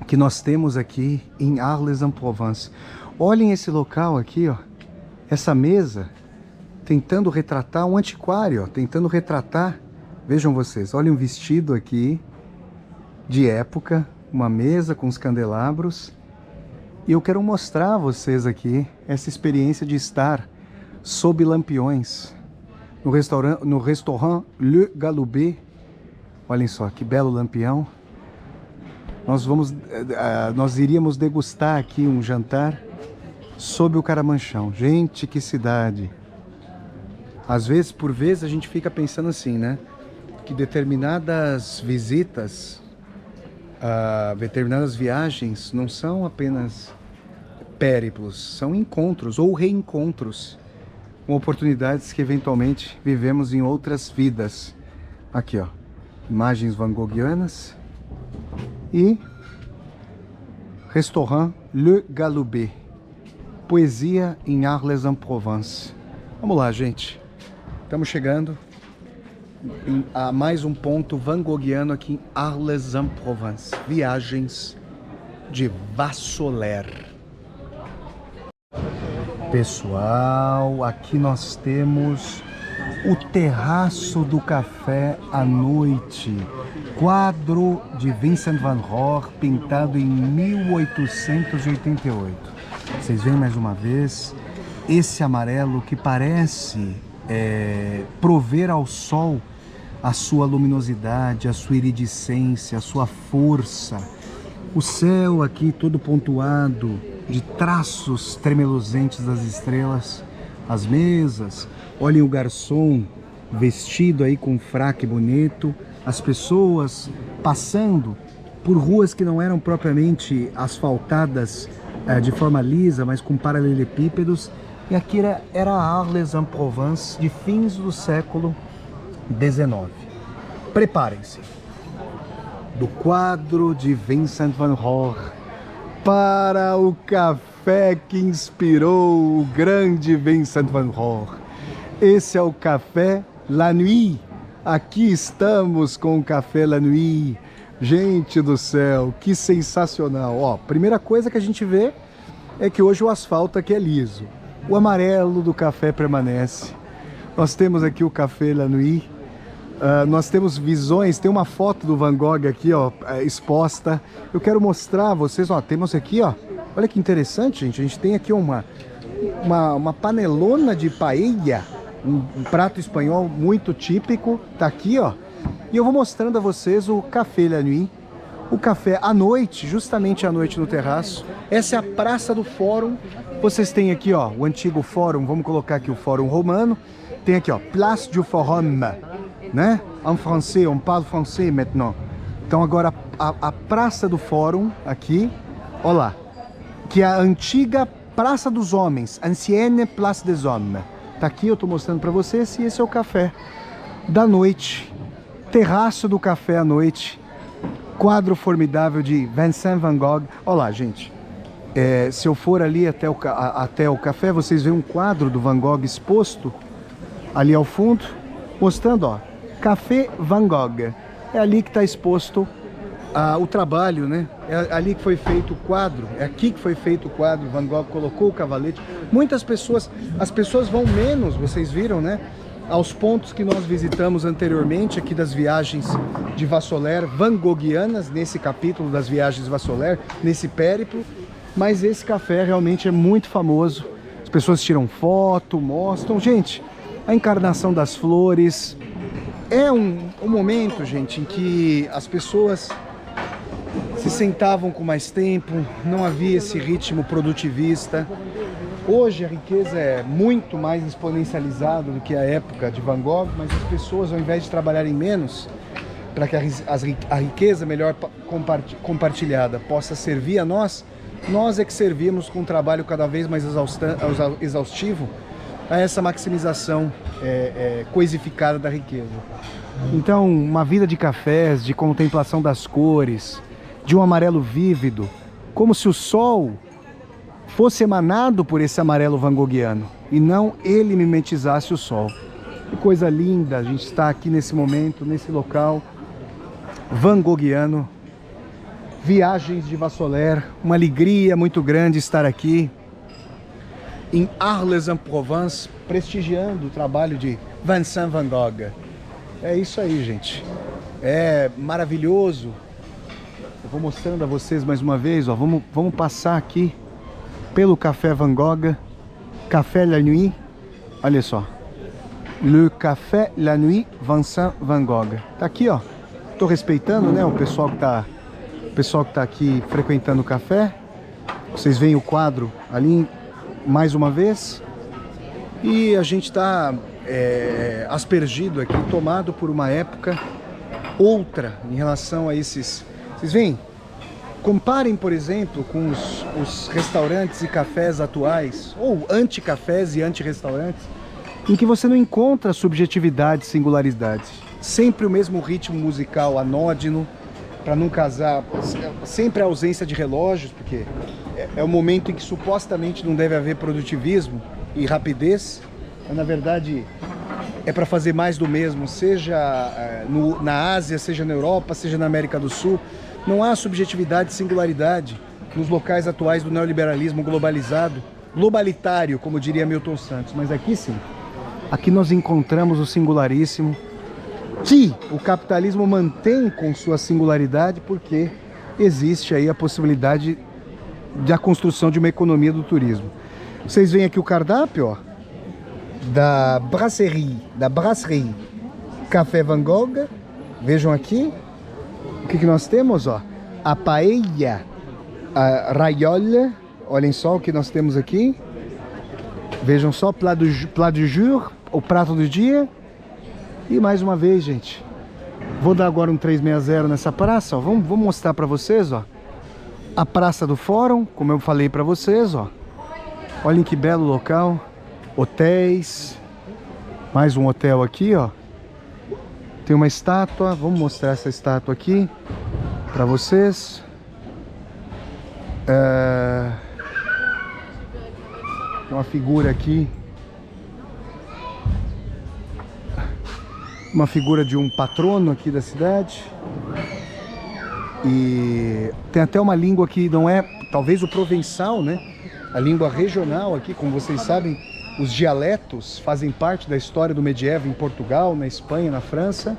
que nós temos aqui em Arles-en-Provence. Olhem esse local aqui, ó. Essa mesa, tentando retratar um antiquário, ó. Tentando retratar. Vejam vocês, olhem um vestido aqui de época. Uma mesa com os candelabros. E eu quero mostrar a vocês aqui essa experiência de estar sob lampiões no restaurant Le Galoubet. Olhem só, que belo lampião. Nós iríamos degustar aqui um jantar sob o caramanchão. Gente, que cidade. Por vezes a gente fica pensando assim, né? Que determinadas visitas, determinadas viagens não são apenas périplos, são encontros ou reencontros com oportunidades que eventualmente vivemos em outras vidas. Aqui, ó, imagens van Goghianas e Restaurant Le Galoubet, poesia em Arles-en-Provence. Vamos lá, gente, estamos chegando a mais um ponto van Goghiano aqui em Arles-en-Provence, viagens de Vassolère. Pessoal, aqui nós temos o terraço do café à noite, quadro de Vincent van Gogh, pintado em 1888. Vocês veem mais uma vez esse amarelo que parece prover ao sol a sua luminosidade, a sua iridescência, a sua força. O céu aqui todo pontuado de traços tremeluzentes das estrelas. As mesas, olhem o garçom vestido aí com um fraque bonito. As pessoas passando por ruas que não eram propriamente asfaltadas de forma lisa, mas com paralelepípedos. E aqui era Arles-en-Provence de fins do século XIX. Preparem-se. Do quadro de Vincent van Gogh para o café que inspirou o grande Vincent van Gogh. Esse é o Café La Nuit. Aqui estamos com o Café La Nuit. Gente do céu, que sensacional. Ó, primeira coisa que a gente vê é que hoje o asfalto aqui é liso. O amarelo do café permanece. Nós temos aqui o Café La Nuit. Nós temos visões, tem uma foto do Van Gogh aqui, ó, exposta. Eu quero mostrar a vocês, ó, temos aqui, ó, olha que interessante, gente. A gente tem aqui uma panelona de paella, um prato espanhol muito típico, tá aqui, ó. E eu vou mostrando a vocês o Café La Nuit, o café à noite, justamente à noite no terraço. Essa é a Praça do Fórum. Vocês têm aqui, ó, o antigo Fórum, vamos colocar aqui o Fórum Romano. Tem aqui, ó, Place du Forum, né? En français, on parle français maintenant. Então agora a Praça do Fórum aqui, ó lá, que é a antiga Praça dos Homens, Ancienne Place des Hommes. Tá aqui, eu tô mostrando para vocês, e esse é o café da noite, terraço do café à noite, quadro formidável de Vincent van Gogh. Ó lá, gente, se eu for ali até o café, vocês veem um quadro do Van Gogh exposto ali ao fundo, mostrando, ó, Café Van Gogh. É ali que está exposto o trabalho, né? é ali que foi feito o quadro, é aqui que foi feito o quadro, Van Gogh colocou o cavalete. Muitas pessoas, as pessoas vão menos, vocês viram, né? Aos pontos que nós visitamos anteriormente, aqui das viagens de Vassoler, van Goghianas, nesse capítulo das viagens de Vassoler, nesse périplo. Mas esse café realmente é muito famoso. As pessoas tiram foto, mostram. Gente, a encarnação das flores. É um momento, gente, em que as pessoas se sentavam com mais tempo, não havia esse ritmo produtivista. Hoje a riqueza é muito mais exponencializada do que a época de Van Gogh, mas as pessoas, ao invés de trabalharem menos, para que a riqueza melhor compartilhada possa servir a nós, nós é que servimos com um trabalho cada vez mais exaustivo a essa maximização coisificada da riqueza. Então, uma vida de cafés, de contemplação das cores, de um amarelo vívido, como se o sol fosse emanado por esse amarelo van Goghiano e não ele mimetizasse o sol. Que coisa linda, a gente está aqui nesse momento, nesse local van Goghiano, viagens de Vassoler, uma alegria muito grande estar aqui em Arles-en-Provence, prestigiando o trabalho de Vincent van Gogh. É isso aí, gente, é maravilhoso. Eu vou mostrando a vocês mais uma vez, ó. Vamos passar aqui pelo Café Van Gogh, Café La Nuit, olha só, Le Café La Nuit Vincent Van Gogh. Tá aqui, ó. Tô respeitando, né, o pessoal que tá aqui frequentando o café. Vocês veem o quadro ali mais uma vez. E a gente tá aspergido aqui, tomado por uma época outra em relação a esses. Vocês veem? Comparem, por exemplo, com os restaurantes e cafés atuais, ou anti-cafés e anti-restaurantes, em que você não encontra subjetividade e singularidade. Sempre o mesmo ritmo musical anódino, para não casar, sempre a ausência de relógios, porque é o momento em que supostamente não deve haver produtivismo e rapidez, mas na verdade é para fazer mais do mesmo, seja na Ásia, seja na Europa, seja na América do Sul. Não há subjetividade e singularidade nos locais atuais do neoliberalismo globalizado, globalitário, como diria Milton Santos. Mas aqui sim, aqui nós encontramos o singularíssimo, que o capitalismo mantém com sua singularidade, porque existe aí a possibilidade da construção de uma economia do turismo. Vocês veem aqui o cardápio, ó, da Brasserie Café Van Gogh. Vejam aqui. O que nós temos, ó? A paella, a raiole. Olhem só o que nós temos aqui. Vejam só, plat du jour, o prato do dia. E mais uma vez, gente, vou dar agora um 360 nessa praça, ó. Vamos mostrar para vocês, ó, a Praça do Fórum, como eu falei para vocês, ó. Olhem que belo local. Hotéis. Mais um hotel aqui, ó. Tem uma estátua, vamos mostrar essa estátua aqui para vocês. Tem uma figura aqui, uma figura de um patrono aqui da cidade. E tem até uma língua que não é, talvez o provençal, né? A língua regional aqui, como vocês sabem, os dialetos fazem parte da história do medievo em Portugal, na Espanha, na França.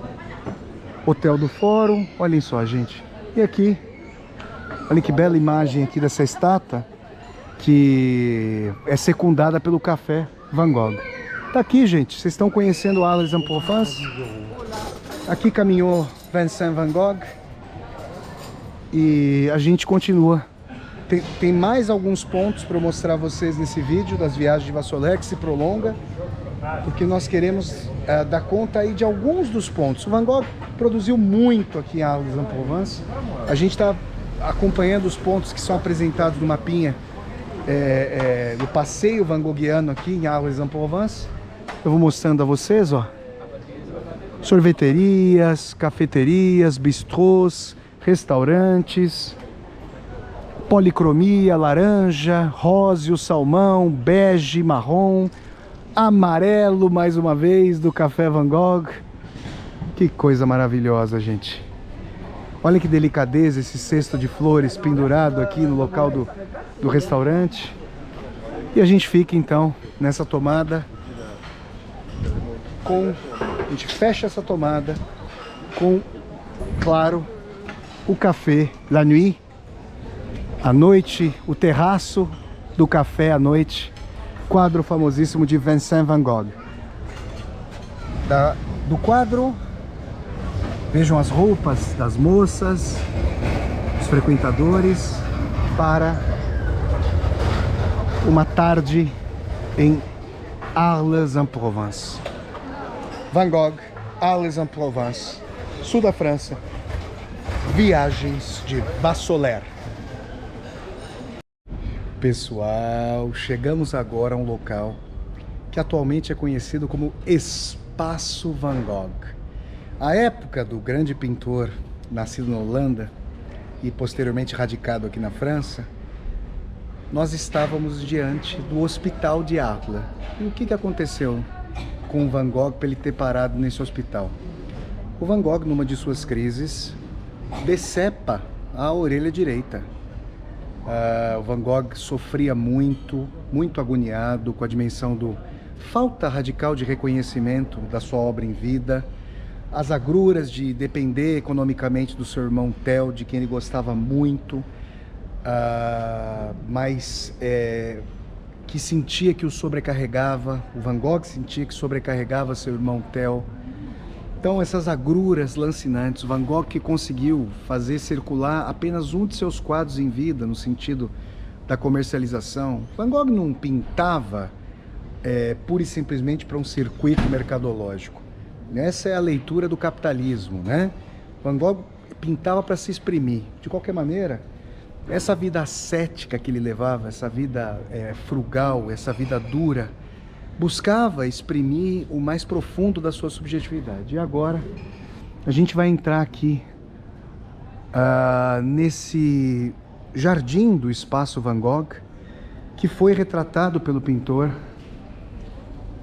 Hotel do Fórum, olhem só, gente. E aqui, olha que bela imagem aqui dessa estátua, que é secundada pelo Café Van Gogh. Tá aqui, gente, vocês estão conhecendo Arles-en-Provence. Aqui caminhou Vincent Van Gogh. E a gente continua. Tem mais alguns pontos para eu mostrar a vocês nesse vídeo das viagens de Vassoler, que se prolonga, porque nós queremos dar conta aí de alguns dos pontos. O Van Gogh produziu muito aqui em Arles-en-Provence. A gente está acompanhando os pontos que são apresentados no mapinha do passeio van Goghiano aqui em Arles-en-Provence. Eu vou mostrando a vocês, ó, sorveterias, cafeterias, bistrôs, restaurantes, policromia, laranja, róseo, salmão, bege, marrom, amarelo, mais uma vez, do Café Van Gogh. Que coisa maravilhosa, gente. Olha que delicadeza esse cesto de flores pendurado aqui no local do restaurante. E a gente fica então nessa tomada a gente fecha essa tomada com, claro, o café La Nuit, à noite, o terraço do café à noite, quadro famosíssimo de Vincent van Gogh. Do quadro, vejam as roupas das moças, os frequentadores, para uma tarde em Arles-en-Provence. Van Gogh, Arles-en-Provence, sul da França, viagens de Vassoler. Pessoal, chegamos agora a um local que atualmente é conhecido como Espaço Van Gogh. A época do grande pintor, nascido na Holanda e posteriormente radicado aqui na França, nós estávamos diante do Hospital de Arles. E o que aconteceu com o Van Gogh para ele ter parado nesse hospital? O Van Gogh, numa de suas crises, decepa a orelha direita. O Van Gogh sofria muito agoniado com a dimensão do falta radical de reconhecimento da sua obra em vida, as agruras de depender economicamente do seu irmão Theo, de quem ele gostava muito, mas que sentia que o sobrecarregava. O Van Gogh sentia que sobrecarregava seu irmão Theo. Então essas agruras lancinantes, o Van Gogh que conseguiu fazer circular apenas um de seus quadros em vida, no sentido da comercialização. Van Gogh não pintava pura e simplesmente para um circuito mercadológico. Essa é a leitura do capitalismo, né? Van Gogh pintava para se exprimir. De qualquer maneira, essa vida ascética que ele levava, essa vida frugal, essa vida dura, buscava exprimir o mais profundo da sua subjetividade. E agora a gente vai entrar aqui nesse jardim do Espaço Van Gogh, que foi retratado pelo pintor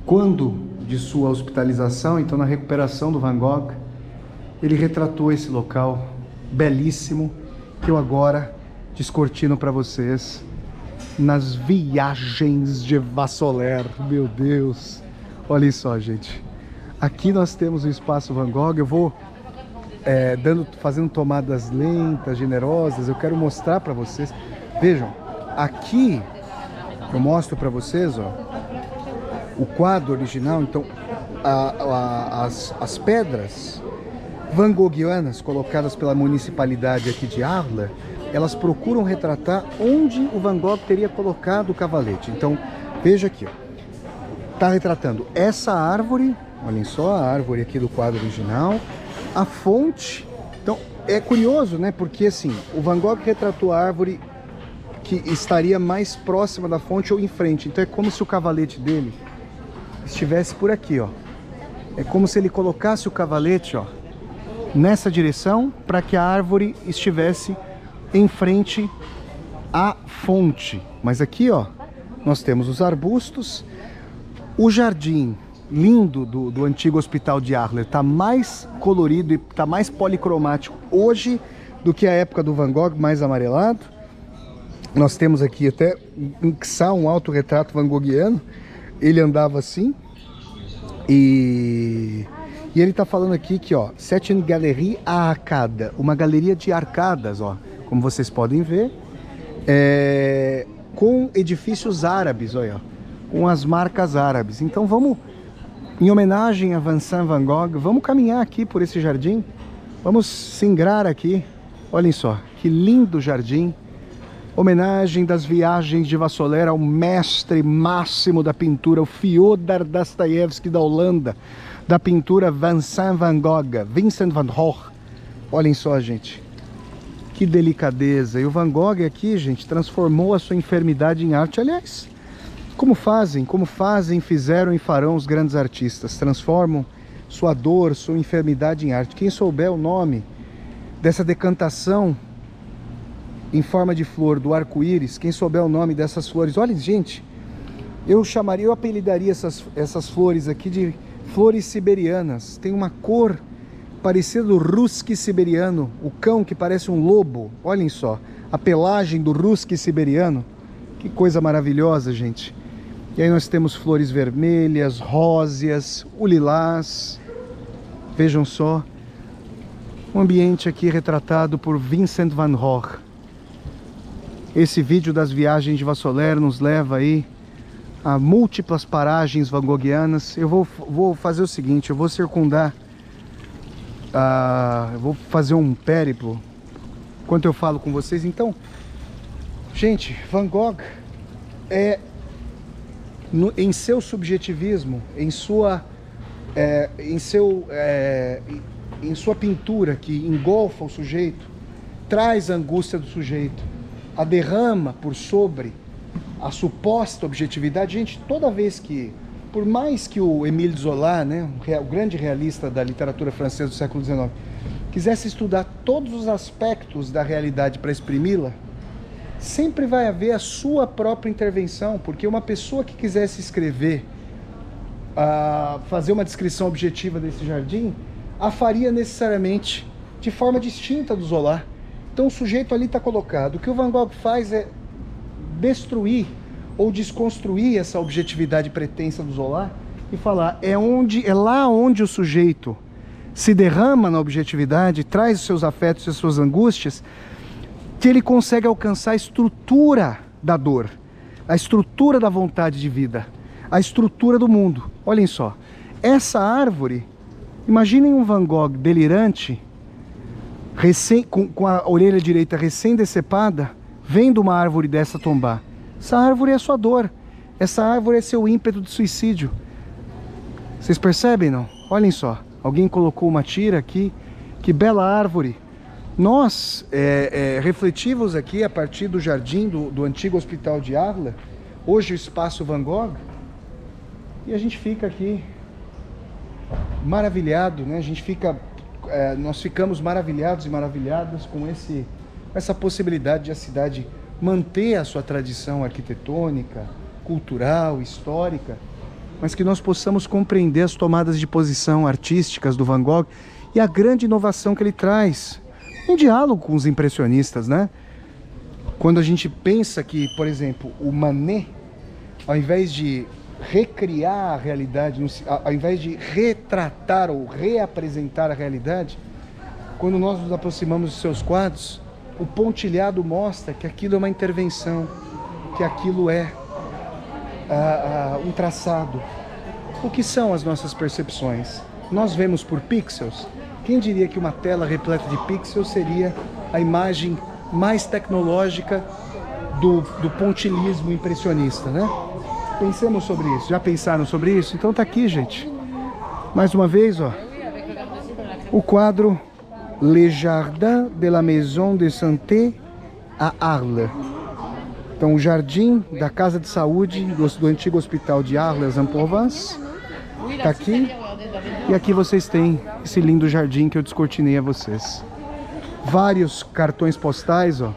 quando de sua hospitalização. Então, na recuperação do Van Gogh, ele retratou esse local belíssimo que eu agora descortino para vocês nas viagens de Vassoler. Meu Deus, olhem só, gente, aqui nós temos o Espaço Van Gogh. Eu vou fazendo tomadas lentas, generosas. Eu quero mostrar para vocês. Vejam, aqui eu mostro para vocês, ó, o quadro original. Então as pedras van Goghianas colocadas pela municipalidade aqui de Arles, elas procuram retratar onde o Van Gogh teria colocado o cavalete. Então, veja aqui, ó. Tá retratando essa árvore, olhem só, a árvore aqui do quadro original, a fonte. Então, é curioso, né? Porque, assim, o Van Gogh retratou a árvore que estaria mais próxima da fonte ou em frente. Então, é como se o cavalete dele estivesse por aqui, ó. É como se ele colocasse o cavalete, ó, nessa direção, para que a árvore estivesse em frente à fonte. Mas aqui, ó, nós temos os arbustos. O jardim lindo do antigo Hospital de Arles está mais colorido e está mais policromático hoje do que a época do Van Gogh, mais amarelado. Nós temos aqui até um autorretrato van Goghiano. Ele andava assim. E ele está falando aqui que, ó, c'est une galerie à arcade, uma galeria de arcadas, ó, como vocês podem ver, com edifícios árabes, olha, com as marcas árabes. Então vamos, em homenagem a Vincent van Gogh, vamos caminhar aqui por esse jardim, vamos singrar aqui. Olhem só, que lindo jardim. Homenagem das viagens de Vassoler ao mestre máximo da pintura, o Fyodor Dostoiévski da Holanda, da pintura Vincent van Gogh, Vincent van Gogh. Olhem só, gente, que delicadeza. E o Van Gogh aqui, gente, transformou a sua enfermidade em arte. Aliás, como fizeram e farão os grandes artistas, transformam sua dor, sua enfermidade em arte. Quem souber o nome dessa decantação em forma de flor do arco-íris, quem souber o nome dessas flores, olha, gente, eu apelidaria essas flores aqui de flores siberianas. Tem uma cor parecida do husky siberiano, o cão que parece um lobo. Olhem só, a pelagem do husky siberiano. Que coisa maravilhosa, gente. E aí nós temos flores vermelhas, róseas, o lilás. Vejam só. Um ambiente aqui retratado por Vincent van Gogh. Esse vídeo das viagens de Vassoler nos leva aí a múltiplas paragens van Goghianas. Eu vou fazer o seguinte, eu vou circundar, eu vou fazer um périplo enquanto eu falo com vocês. Então, gente, Van Gogh em seu subjetivismo, em sua pintura que engolfa o sujeito, traz a angústia do sujeito, a derrama por sobre a suposta objetividade. Gente, toda vez que, por mais que o Émile Zola, né, o grande realista da literatura francesa do século XIX, quisesse estudar todos os aspectos da realidade para exprimi-la, sempre vai haver a sua própria intervenção, porque uma pessoa que quisesse escrever, fazer uma descrição objetiva desse jardim, a faria necessariamente de forma distinta do Zola. Então o sujeito ali está colocado. O que o Van Gogh faz é destruir ou desconstruir essa objetividade pretensa do Zola e falar, é lá onde o sujeito se derrama na objetividade, traz os seus afetos e as suas angústias, que ele consegue alcançar a estrutura da dor, a estrutura da vontade de vida, a estrutura do mundo. Olhem só, essa árvore, imaginem um Van Gogh delirante, com a orelha direita recém-decepada, vendo uma árvore dessa tombar. Essa árvore é sua dor, essa árvore é seu ímpeto de suicídio. Vocês percebem, não? Olhem só, alguém colocou uma tira aqui, que bela árvore. Nós refletimos aqui a partir do jardim do antigo Hospital de Arles, hoje o Espaço Van Gogh, e a gente fica aqui maravilhado, né? Nós ficamos maravilhados e maravilhadas com essa possibilidade de a cidade manter a sua tradição arquitetônica, cultural, histórica, mas que nós possamos compreender as tomadas de posição artísticas do Van Gogh e a grande inovação que ele traz, em diálogo com os impressionistas, né? Quando a gente pensa que, por exemplo, o Manet, ao invés de recriar a realidade, ao invés de retratar ou reapresentar a realidade, quando nós nos aproximamos dos seus quadros, o pontilhado mostra que aquilo é uma intervenção, que aquilo é um traçado. O que são as nossas percepções? Nós vemos por pixels. Quem diria que uma tela repleta de pixels seria a imagem mais tecnológica do pontilhismo impressionista, né? Pensemos sobre isso. Já pensaram sobre isso? Então tá aqui, gente. Mais uma vez, ó. O quadro Le Jardin de la Maison de Santé à Arles. Então, o jardim da Casa de Saúde do antigo Hospital de Arles-en-Provence tá aqui. E aqui vocês têm esse lindo jardim que eu descortinei a vocês. Vários cartões postais, ó,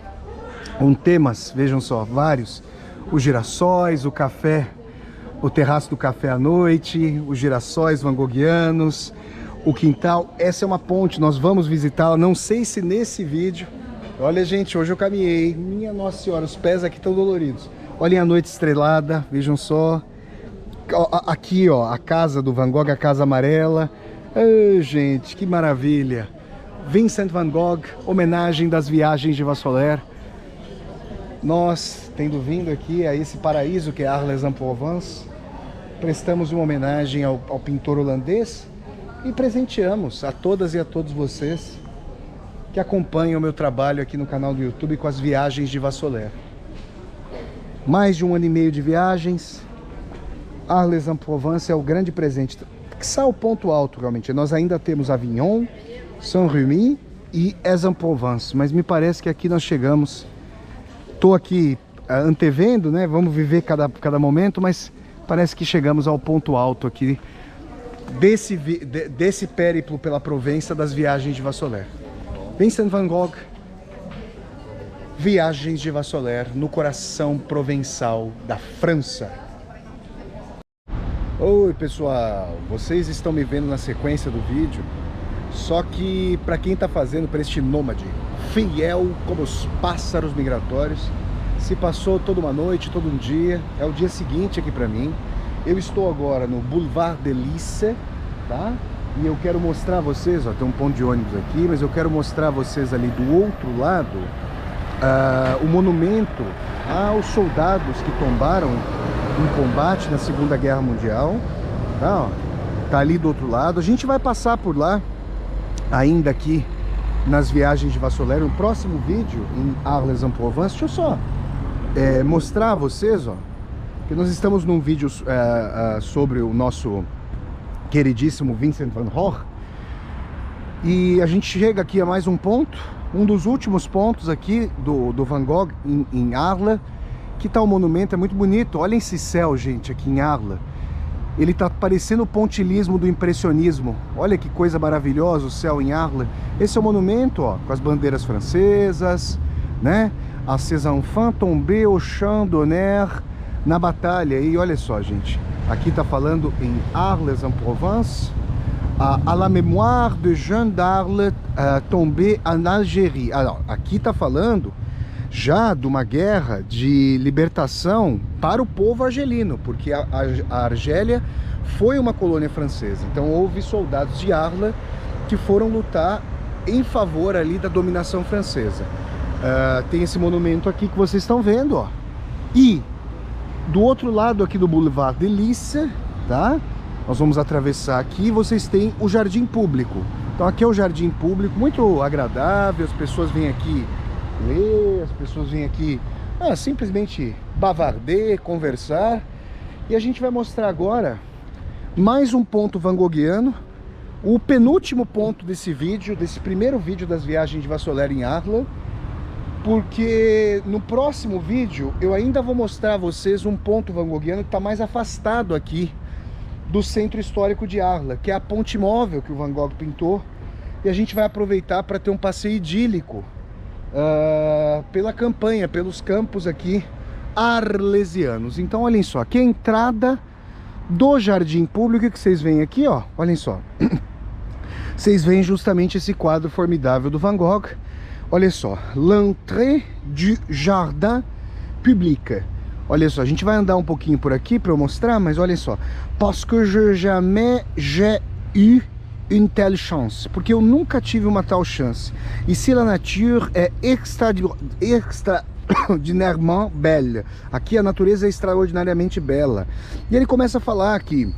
com temas, vejam só, vários. Os girassóis, o café, o terraço do café à noite, os girassóis van Goghianos, o quintal. Essa é uma ponte, nós vamos visitá-la, não sei se nesse vídeo. Olha, gente, hoje eu caminhei, minha Nossa Senhora, os pés aqui estão doloridos. Olhem a noite estrelada, vejam só. Aqui, ó, a casa do Van Gogh, a Casa Amarela. Oh, gente, que maravilha. Vincent van Gogh, homenagem das viagens de Vassoler. Nós, tendo vindo aqui a esse paraíso que é Arles-en-Provence, prestamos uma homenagem ao pintor holandês e presenteamos a todas e a todos vocês que acompanham o meu trabalho aqui no canal do YouTube com as viagens de Vassoler. Mais de 1 ano e meio de viagens. Arles-en-Provence é o grande presente. Que sai o ponto alto, realmente. Nós ainda temos Avignon, Saint-Remy e Aix-en-Provence, mas me parece que aqui nós chegamos. Estou aqui antevendo, né? Vamos viver cada momento, mas parece que chegamos ao ponto alto aqui desse périplo pela Provença das viagens de Vassoler. Vincent van Gogh, viagens de Vassoler no coração provençal da França. Oi pessoal, vocês estão me vendo na sequência do vídeo Só que para quem está fazendo, para este nômade, fiel como os pássaros migratórios, se passou toda uma noite, todo um dia, é o dia seguinte aqui para mim. Eu estou agora no Boulevard de Lisse, tá? E eu quero mostrar a vocês, ó, tem um ponto de ônibus aqui, mas eu quero mostrar a vocês ali do outro lado o monumento aos soldados que tombaram em combate na Segunda Guerra Mundial, tá, ó, tá ali do outro lado. A gente vai passar por lá ainda aqui nas viagens de Vassoler, no próximo vídeo em Arles-en-Provence. Deixa eu só mostrar a vocês, ó, que nós estamos num vídeo sobre o nosso queridíssimo Vincent van Gogh, e a gente chega aqui a mais um ponto, um dos últimos pontos aqui do Van Gogh em Arles, que tá o monumento, é muito bonito. Olha esse céu, gente, aqui em Arles. Ele tá parecendo o pontilhismo do impressionismo. Olha que coisa maravilhosa o céu em Arles. Esse é o monumento, ó, com as bandeiras francesas, né? A ces enfants tombés au champ d'honneur, na batalha. E olha só, gente, aqui tá falando em Arles-en-Provence, à la mémoire de Jeanne d'Arles tombée en Algérie. Aqui tá falando já de uma guerra de libertação para o povo argelino, porque a Argélia foi uma colônia francesa. Então houve soldados de Arles que foram lutar em favor ali da dominação francesa. Tem esse monumento aqui que vocês estão vendo, ó. E do outro lado aqui do Boulevard de Lisse, tá? Nós vamos atravessar aqui e vocês têm o jardim público. Então aqui é o jardim público, muito agradável, as pessoas vêm aqui ler, as pessoas vêm aqui simplesmente bavarder, conversar. E a gente vai mostrar agora mais um ponto van Goghiano, o penúltimo ponto desse vídeo, desse primeiro vídeo das viagens de Vassoler em Arles, porque no próximo vídeo eu ainda vou mostrar a vocês um ponto van Goghiano que está mais afastado aqui do centro histórico de Arles, que é a ponte móvel que o Van Gogh pintou, e a gente vai aproveitar para ter um passeio idílico pela campanha, pelos campos aqui arlesianos. Então olhem só, aqui é a entrada do jardim público que vocês veem aqui, ó, olhem só. Vocês veem justamente esse quadro formidável do Van Gogh. Olha só, l'entrée du jardin public. Olha só, a gente vai andar um pouquinho por aqui para eu mostrar, mas olha só. Parce que jamais j'ai eu une telle chance. Porque eu nunca tive uma tal chance. Ici la nature est extraordinairement belle. Aqui a natureza é extraordinariamente bela. E ele começa a falar que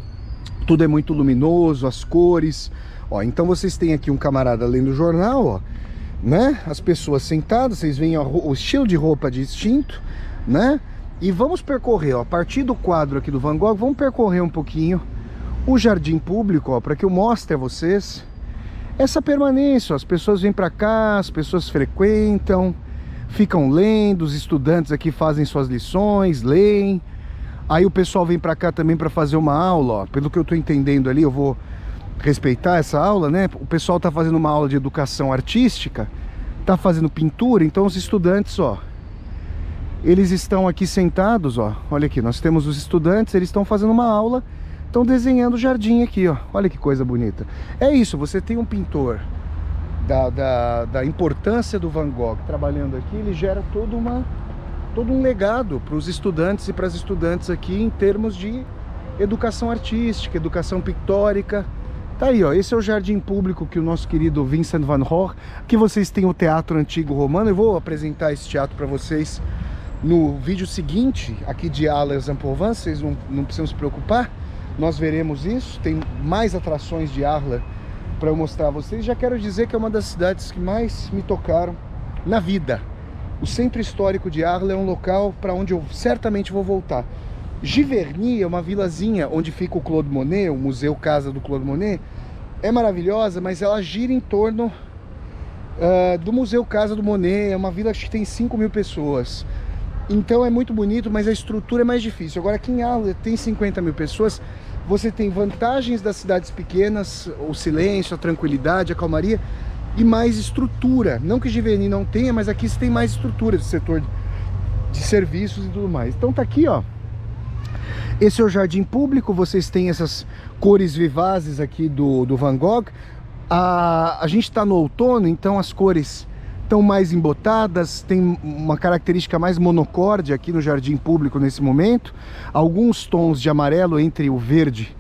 tudo é muito luminoso, as cores. Ó, então vocês têm aqui um camarada lendo o jornal, ó, né? As pessoas sentadas, vocês veem o estilo de roupa distinto, né? E vamos percorrer, ó, a partir do quadro aqui do Van Gogh, vamos percorrer um pouquinho o jardim público, ó, para que eu mostre a vocês essa permanência. Ó, as pessoas vêm para cá, as pessoas frequentam, ficam lendo, os estudantes aqui fazem suas lições, leem. Aí o pessoal vem para cá também para fazer uma aula, ó. Pelo que eu tô entendendo ali, eu vou respeitar essa aula, né? O pessoal tá fazendo uma aula de educação artística, tá fazendo pintura, então os estudantes, ó, eles estão aqui sentados, ó. Olha aqui, nós temos os estudantes, eles estão fazendo uma aula, estão desenhando o jardim aqui, ó. Olha que coisa bonita. É isso, você tem um pintor da importância do Van Gogh trabalhando aqui, ele gera todo um legado para os estudantes e para as estudantes aqui em termos de educação artística, educação pictórica. Tá aí, ó, esse é o jardim público que o nosso querido Vincent van Gogh. Aqui vocês têm o Teatro Antigo Romano. Eu vou apresentar esse teatro para vocês no vídeo seguinte, aqui de Arles-en-Provence. Vocês não precisam se preocupar, nós veremos isso. Tem mais atrações de Arles para eu mostrar a vocês. Já quero dizer que é uma das cidades que mais me tocaram na vida. O centro histórico de Arles é um local para onde eu certamente vou voltar. Giverny é uma vilazinha onde fica o Claude Monet, o Museu Casa do Claude Monet. É maravilhosa, mas ela gira em torno do Museu Casa do Monet. É uma vila que tem 5.000 pessoas. Então é muito bonito, mas a estrutura é mais difícil. Agora aqui em Arles tem 50.000 pessoas. Você tem vantagens das cidades pequenas, o silêncio, a tranquilidade, a calmaria e mais estrutura. Não que Giverny não tenha, mas aqui você tem mais estrutura de setor de serviços e tudo mais. Então tá aqui, ó. Esse é o jardim público, vocês têm essas cores vivazes aqui do Van Gogh. A gente está no outono, então as cores estão mais embotadas, tem uma característica mais monocorde aqui no jardim público nesse momento. Alguns tons de amarelo entre o verde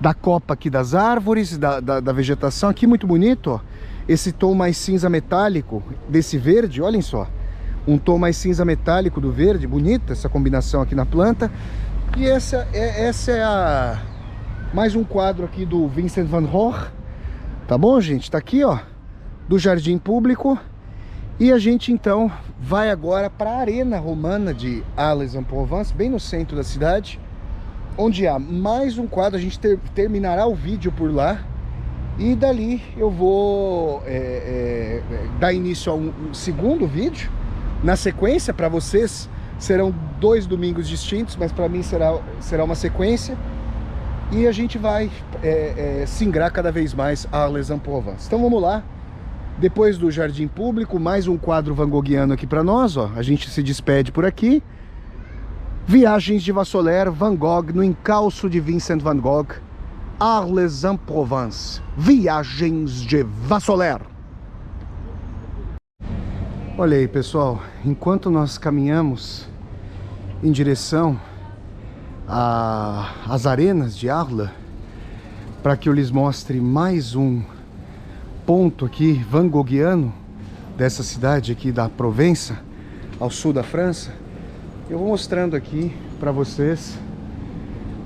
da copa aqui das árvores, da vegetação. Aqui muito bonito, ó. Esse tom mais cinza metálico desse verde, olhem só. Um tom mais cinza metálico do verde, bonita essa combinação aqui na planta. E essa é mais um quadro aqui do Vincent van Gogh. Tá bom, gente? Tá aqui, ó, do jardim público. E a gente então vai agora para a Arena Romana de Arles-en-Provence, bem no centro da cidade, onde há mais um quadro. A gente terminará o vídeo por lá. E dali eu vou dar início a um segundo vídeo. Na sequência, para vocês, serão 2 domingos distintos, mas para mim será uma sequência. E a gente vai singrar cada vez mais a Arles-en-Provence. Então vamos lá. Depois do jardim público, mais um quadro van Goghiano aqui para nós, ó. A gente se despede por aqui. Viagens de Vassoler, Van Gogh, no encalço de Vincent van Gogh, Arles-en-Provence. Viagens de Vassoler. Olha aí, pessoal, enquanto nós caminhamos em direção às arenas de Arles, para que eu lhes mostre mais um ponto aqui van Goghiano dessa cidade aqui da Provença, ao sul da França, eu vou mostrando aqui para vocês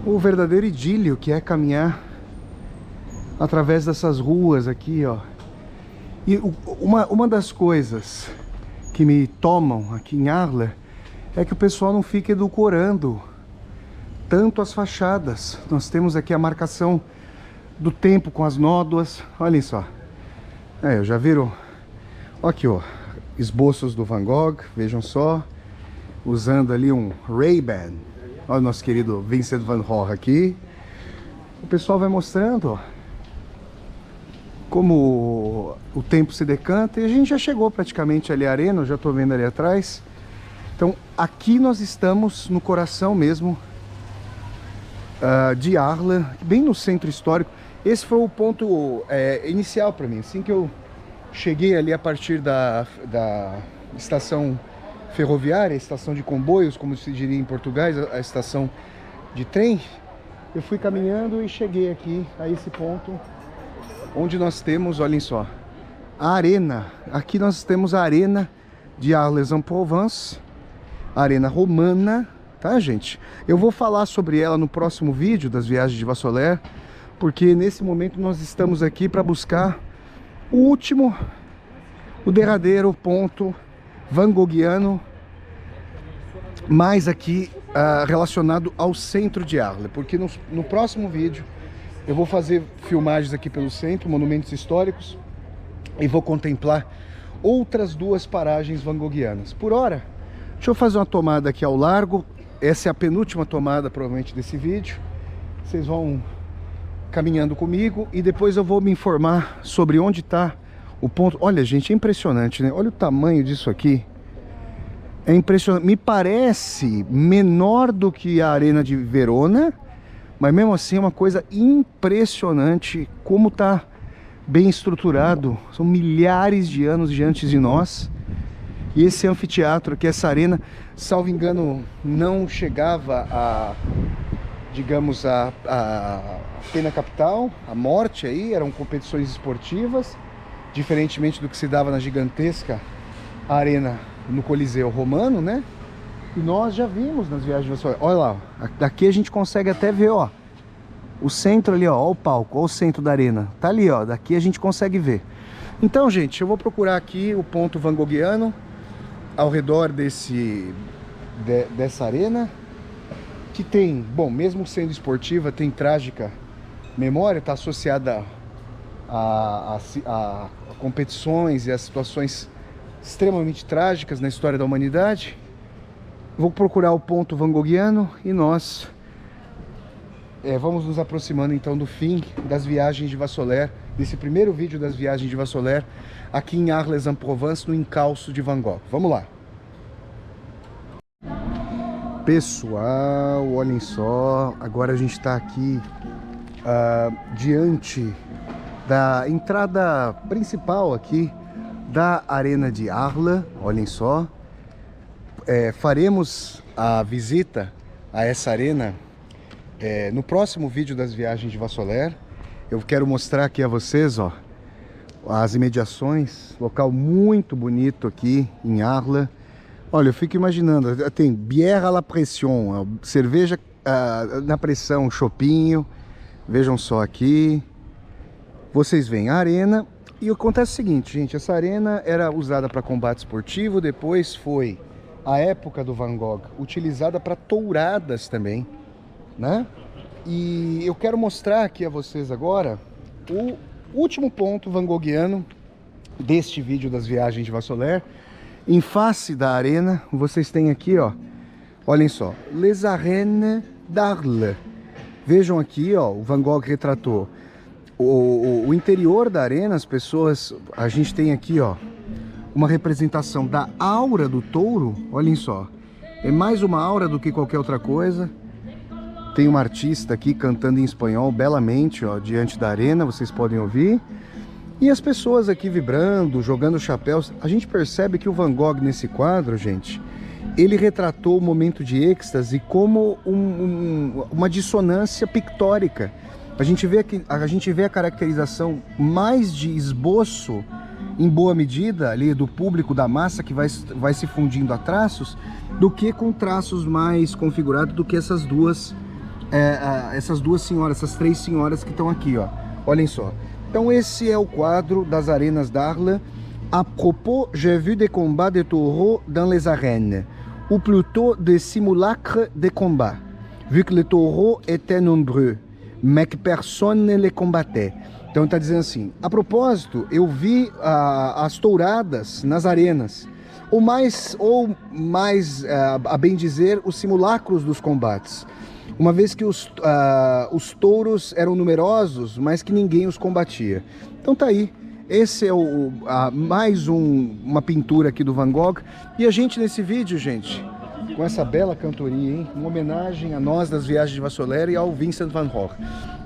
o verdadeiro idílio que é caminhar através dessas ruas aqui, ó. E uma das coisas que me tomam aqui em Arles é que o pessoal não fica edulcorando tanto as fachadas. Nós temos aqui a marcação do tempo com as nódoas, olhem só. Já viram? Aqui, ó, esboços do Van Gogh, vejam só, usando ali um Ray-Ban. Olha o nosso querido Vincent van Gogh aqui. O pessoal vai mostrando, ó, como o tempo se decanta. E a gente já chegou praticamente ali à arena, eu já estou vendo ali atrás. Então aqui nós estamos no coração mesmo de Arles, bem no centro histórico. Esse foi o ponto inicial para mim. Assim que eu cheguei ali a partir da estação ferroviária, a estação de comboios, como se diria em português, a estação de trem, eu fui caminhando e cheguei aqui a esse ponto onde nós temos, olhem só, a arena. Aqui nós temos a arena de Arles-en-Provence, arena romana, tá, gente? Eu vou falar sobre ela no próximo vídeo das viagens de Vassoler, porque nesse momento nós estamos aqui para buscar o derradeiro ponto van Goghiano, mais aqui relacionado ao centro de Arles, porque no próximo vídeo eu vou fazer filmagens aqui pelo centro, monumentos históricos, e vou contemplar outras 2 paragens van Goghianas. Por hora, deixa eu fazer uma tomada aqui ao largo. Essa é a penúltima tomada provavelmente desse vídeo. Vocês vão caminhando comigo e depois eu vou me informar sobre onde está o ponto. Olha, gente, é impressionante, né? Olha o tamanho disso aqui. É impressionante. Me parece menor do que a Arena de Verona, mas mesmo assim é uma coisa impressionante como está bem estruturado. São milhares de anos diante de nós. E esse anfiteatro aqui, essa arena, salvo engano, não chegava a, digamos, a pena capital, a morte aí, eram competições esportivas, diferentemente do que se dava na gigantesca arena no Coliseu Romano, né? E nós já vimos nas viagens de Vassoler. Olha lá, ó, daqui a gente consegue até ver, ó, o centro ali, ó, o palco, ó, o centro da arena. Tá ali, ó, daqui a gente consegue ver. Então, gente, eu vou procurar aqui o ponto van Goghiano ao redor dessa arena, que tem, bom, mesmo sendo esportiva, tem trágica memória, está associada a competições e a situações extremamente trágicas na história da humanidade. Vou procurar o ponto van Goghiano e nós vamos nos aproximando então do fim das viagens de Vassoler, desse primeiro vídeo das viagens de Vassoler, aqui em Arles-en-Provence, no encalço de Van Gogh. Vamos lá. Pessoal, olhem só, agora a gente está aqui diante da entrada principal aqui da Arena de Arles. Olhem só, faremos a visita a essa arena no próximo vídeo das viagens de Vassoler. Eu quero mostrar aqui a vocês, ó, as imediações, local muito bonito aqui em Arles. Olha, eu fico imaginando, tem bière à la pression, cerveja na pressão, chopinho. Vejam só aqui, vocês veem a arena. E acontece o seguinte, gente, essa arena era usada para combate esportivo, depois foi a época do Van Gogh, utilizada para touradas também, né? E eu quero mostrar aqui a vocês agora o último ponto van Goghiano deste vídeo das viagens de Vassoler. Em face da arena, vocês têm aqui, ó, olhem só, Les Arènes d'Arles. Vejam aqui, ó, o Van Gogh retratou o interior da arena, as pessoas, a gente tem aqui, ó, uma representação da aura do touro. Olhem só, é mais uma aura do que qualquer outra coisa. Tem uma artista aqui cantando em espanhol belamente, ó, diante da arena, vocês podem ouvir. E as pessoas aqui vibrando, jogando chapéus. A gente percebe que o Van Gogh nesse quadro, gente, ele retratou o momento de êxtase como uma dissonância pictórica. A gente vê a caracterização mais de esboço, em boa medida, ali do público, da massa que vai se fundindo a traços, do que com traços mais configurados do que essas duas senhoras, essas três senhoras que estão aqui, ó. Olhem só. Então esse é o quadro das arenas d'Arles. À propos, j'ai vu des combats de taureaux dans les arènes, ou plutôt des simulacres de combat, vu que les taureaux étaient nombreux, mais que personne ne les combattait. Então está dizendo assim, a propósito, eu vi as touradas nas arenas, ou mais a bem dizer, os simulacros dos combates, uma vez que os touros eram numerosos, mas que ninguém os combatia. Então tá aí, esse é mais uma pintura aqui do Van Gogh. E a gente nesse vídeo, gente, com essa bela cantoria, hein? Uma homenagem a nós das viagens de Vassoler e ao Vincent van Gogh.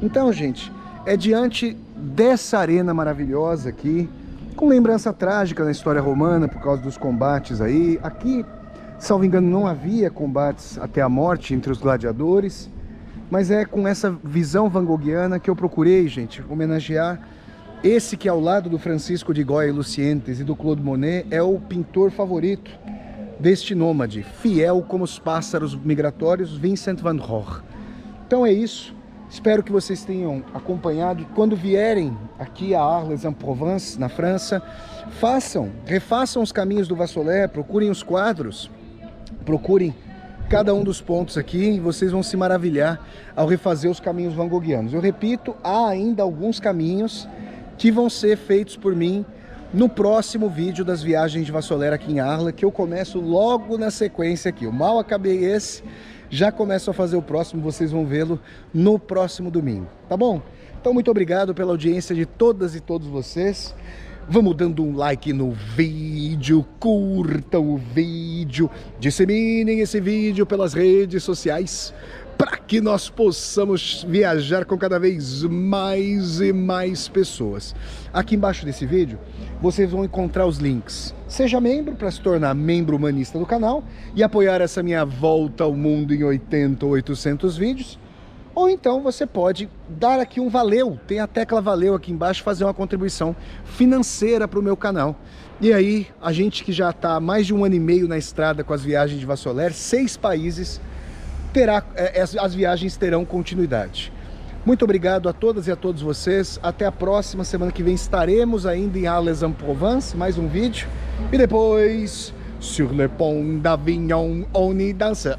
Então, gente, é diante dessa arena maravilhosa aqui, com lembrança trágica da história romana por causa dos combates aí. Aqui, salvo engano, não havia combates até a morte entre os gladiadores, mas é com essa visão van Goghiana que eu procurei, gente, homenagear esse que, ao lado do Francisco de Goya e Lucientes e do Claude Monet, é o pintor favorito deste nômade, fiel como os pássaros migratórios, Vincent van Gogh. Então é isso, espero que vocês tenham acompanhado. Quando vierem aqui a Arles-en-Provence, na França, refaçam os caminhos do Vassoler, procurem os quadros, procurem cada um dos pontos aqui e vocês vão se maravilhar ao refazer os caminhos van Goghianos. Eu repito, há ainda alguns caminhos que vão ser feitos por mim no próximo vídeo das viagens de Vassoler aqui em Arles, que eu começo logo na sequência aqui. Eu mal acabei esse, já começo a fazer o próximo, vocês vão vê-lo no próximo domingo, tá bom? Então muito obrigado pela audiência de todas e todos vocês. Vamos dando um like no vídeo, curtam o vídeo, disseminem esse vídeo pelas redes sociais, para que nós possamos viajar com cada vez mais e mais pessoas. Aqui embaixo desse vídeo, vocês vão encontrar os links. Seja membro para se tornar membro humanista do canal e apoiar essa minha volta ao mundo em 80 ou 800 vídeos. Ou então você pode dar aqui um valeu, tem a tecla valeu aqui embaixo, fazer uma contribuição financeira para o meu canal. E aí, a gente que já está há mais de 1 ano e meio na estrada com as viagens de Vassoler, 6 países, as viagens terão continuidade. Muito obrigado a todas e a todos vocês. Até a próxima, semana que vem estaremos ainda em Arles-en-Provence, mais um vídeo. E depois, sur le pont d'Avignon, on y danse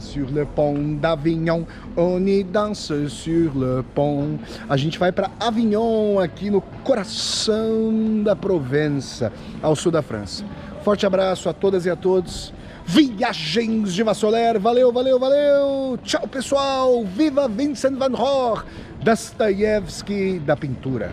sur le pont d'Avignon, on y danse sur le pont. A gente vai para Avignon, aqui no coração da Provença, ao sul da França. Forte abraço a todas e a todos. Viagens de Vassoler, valeu, valeu, valeu! Tchau, pessoal! Viva Vincent van Gogh, Dostoiévski da pintura!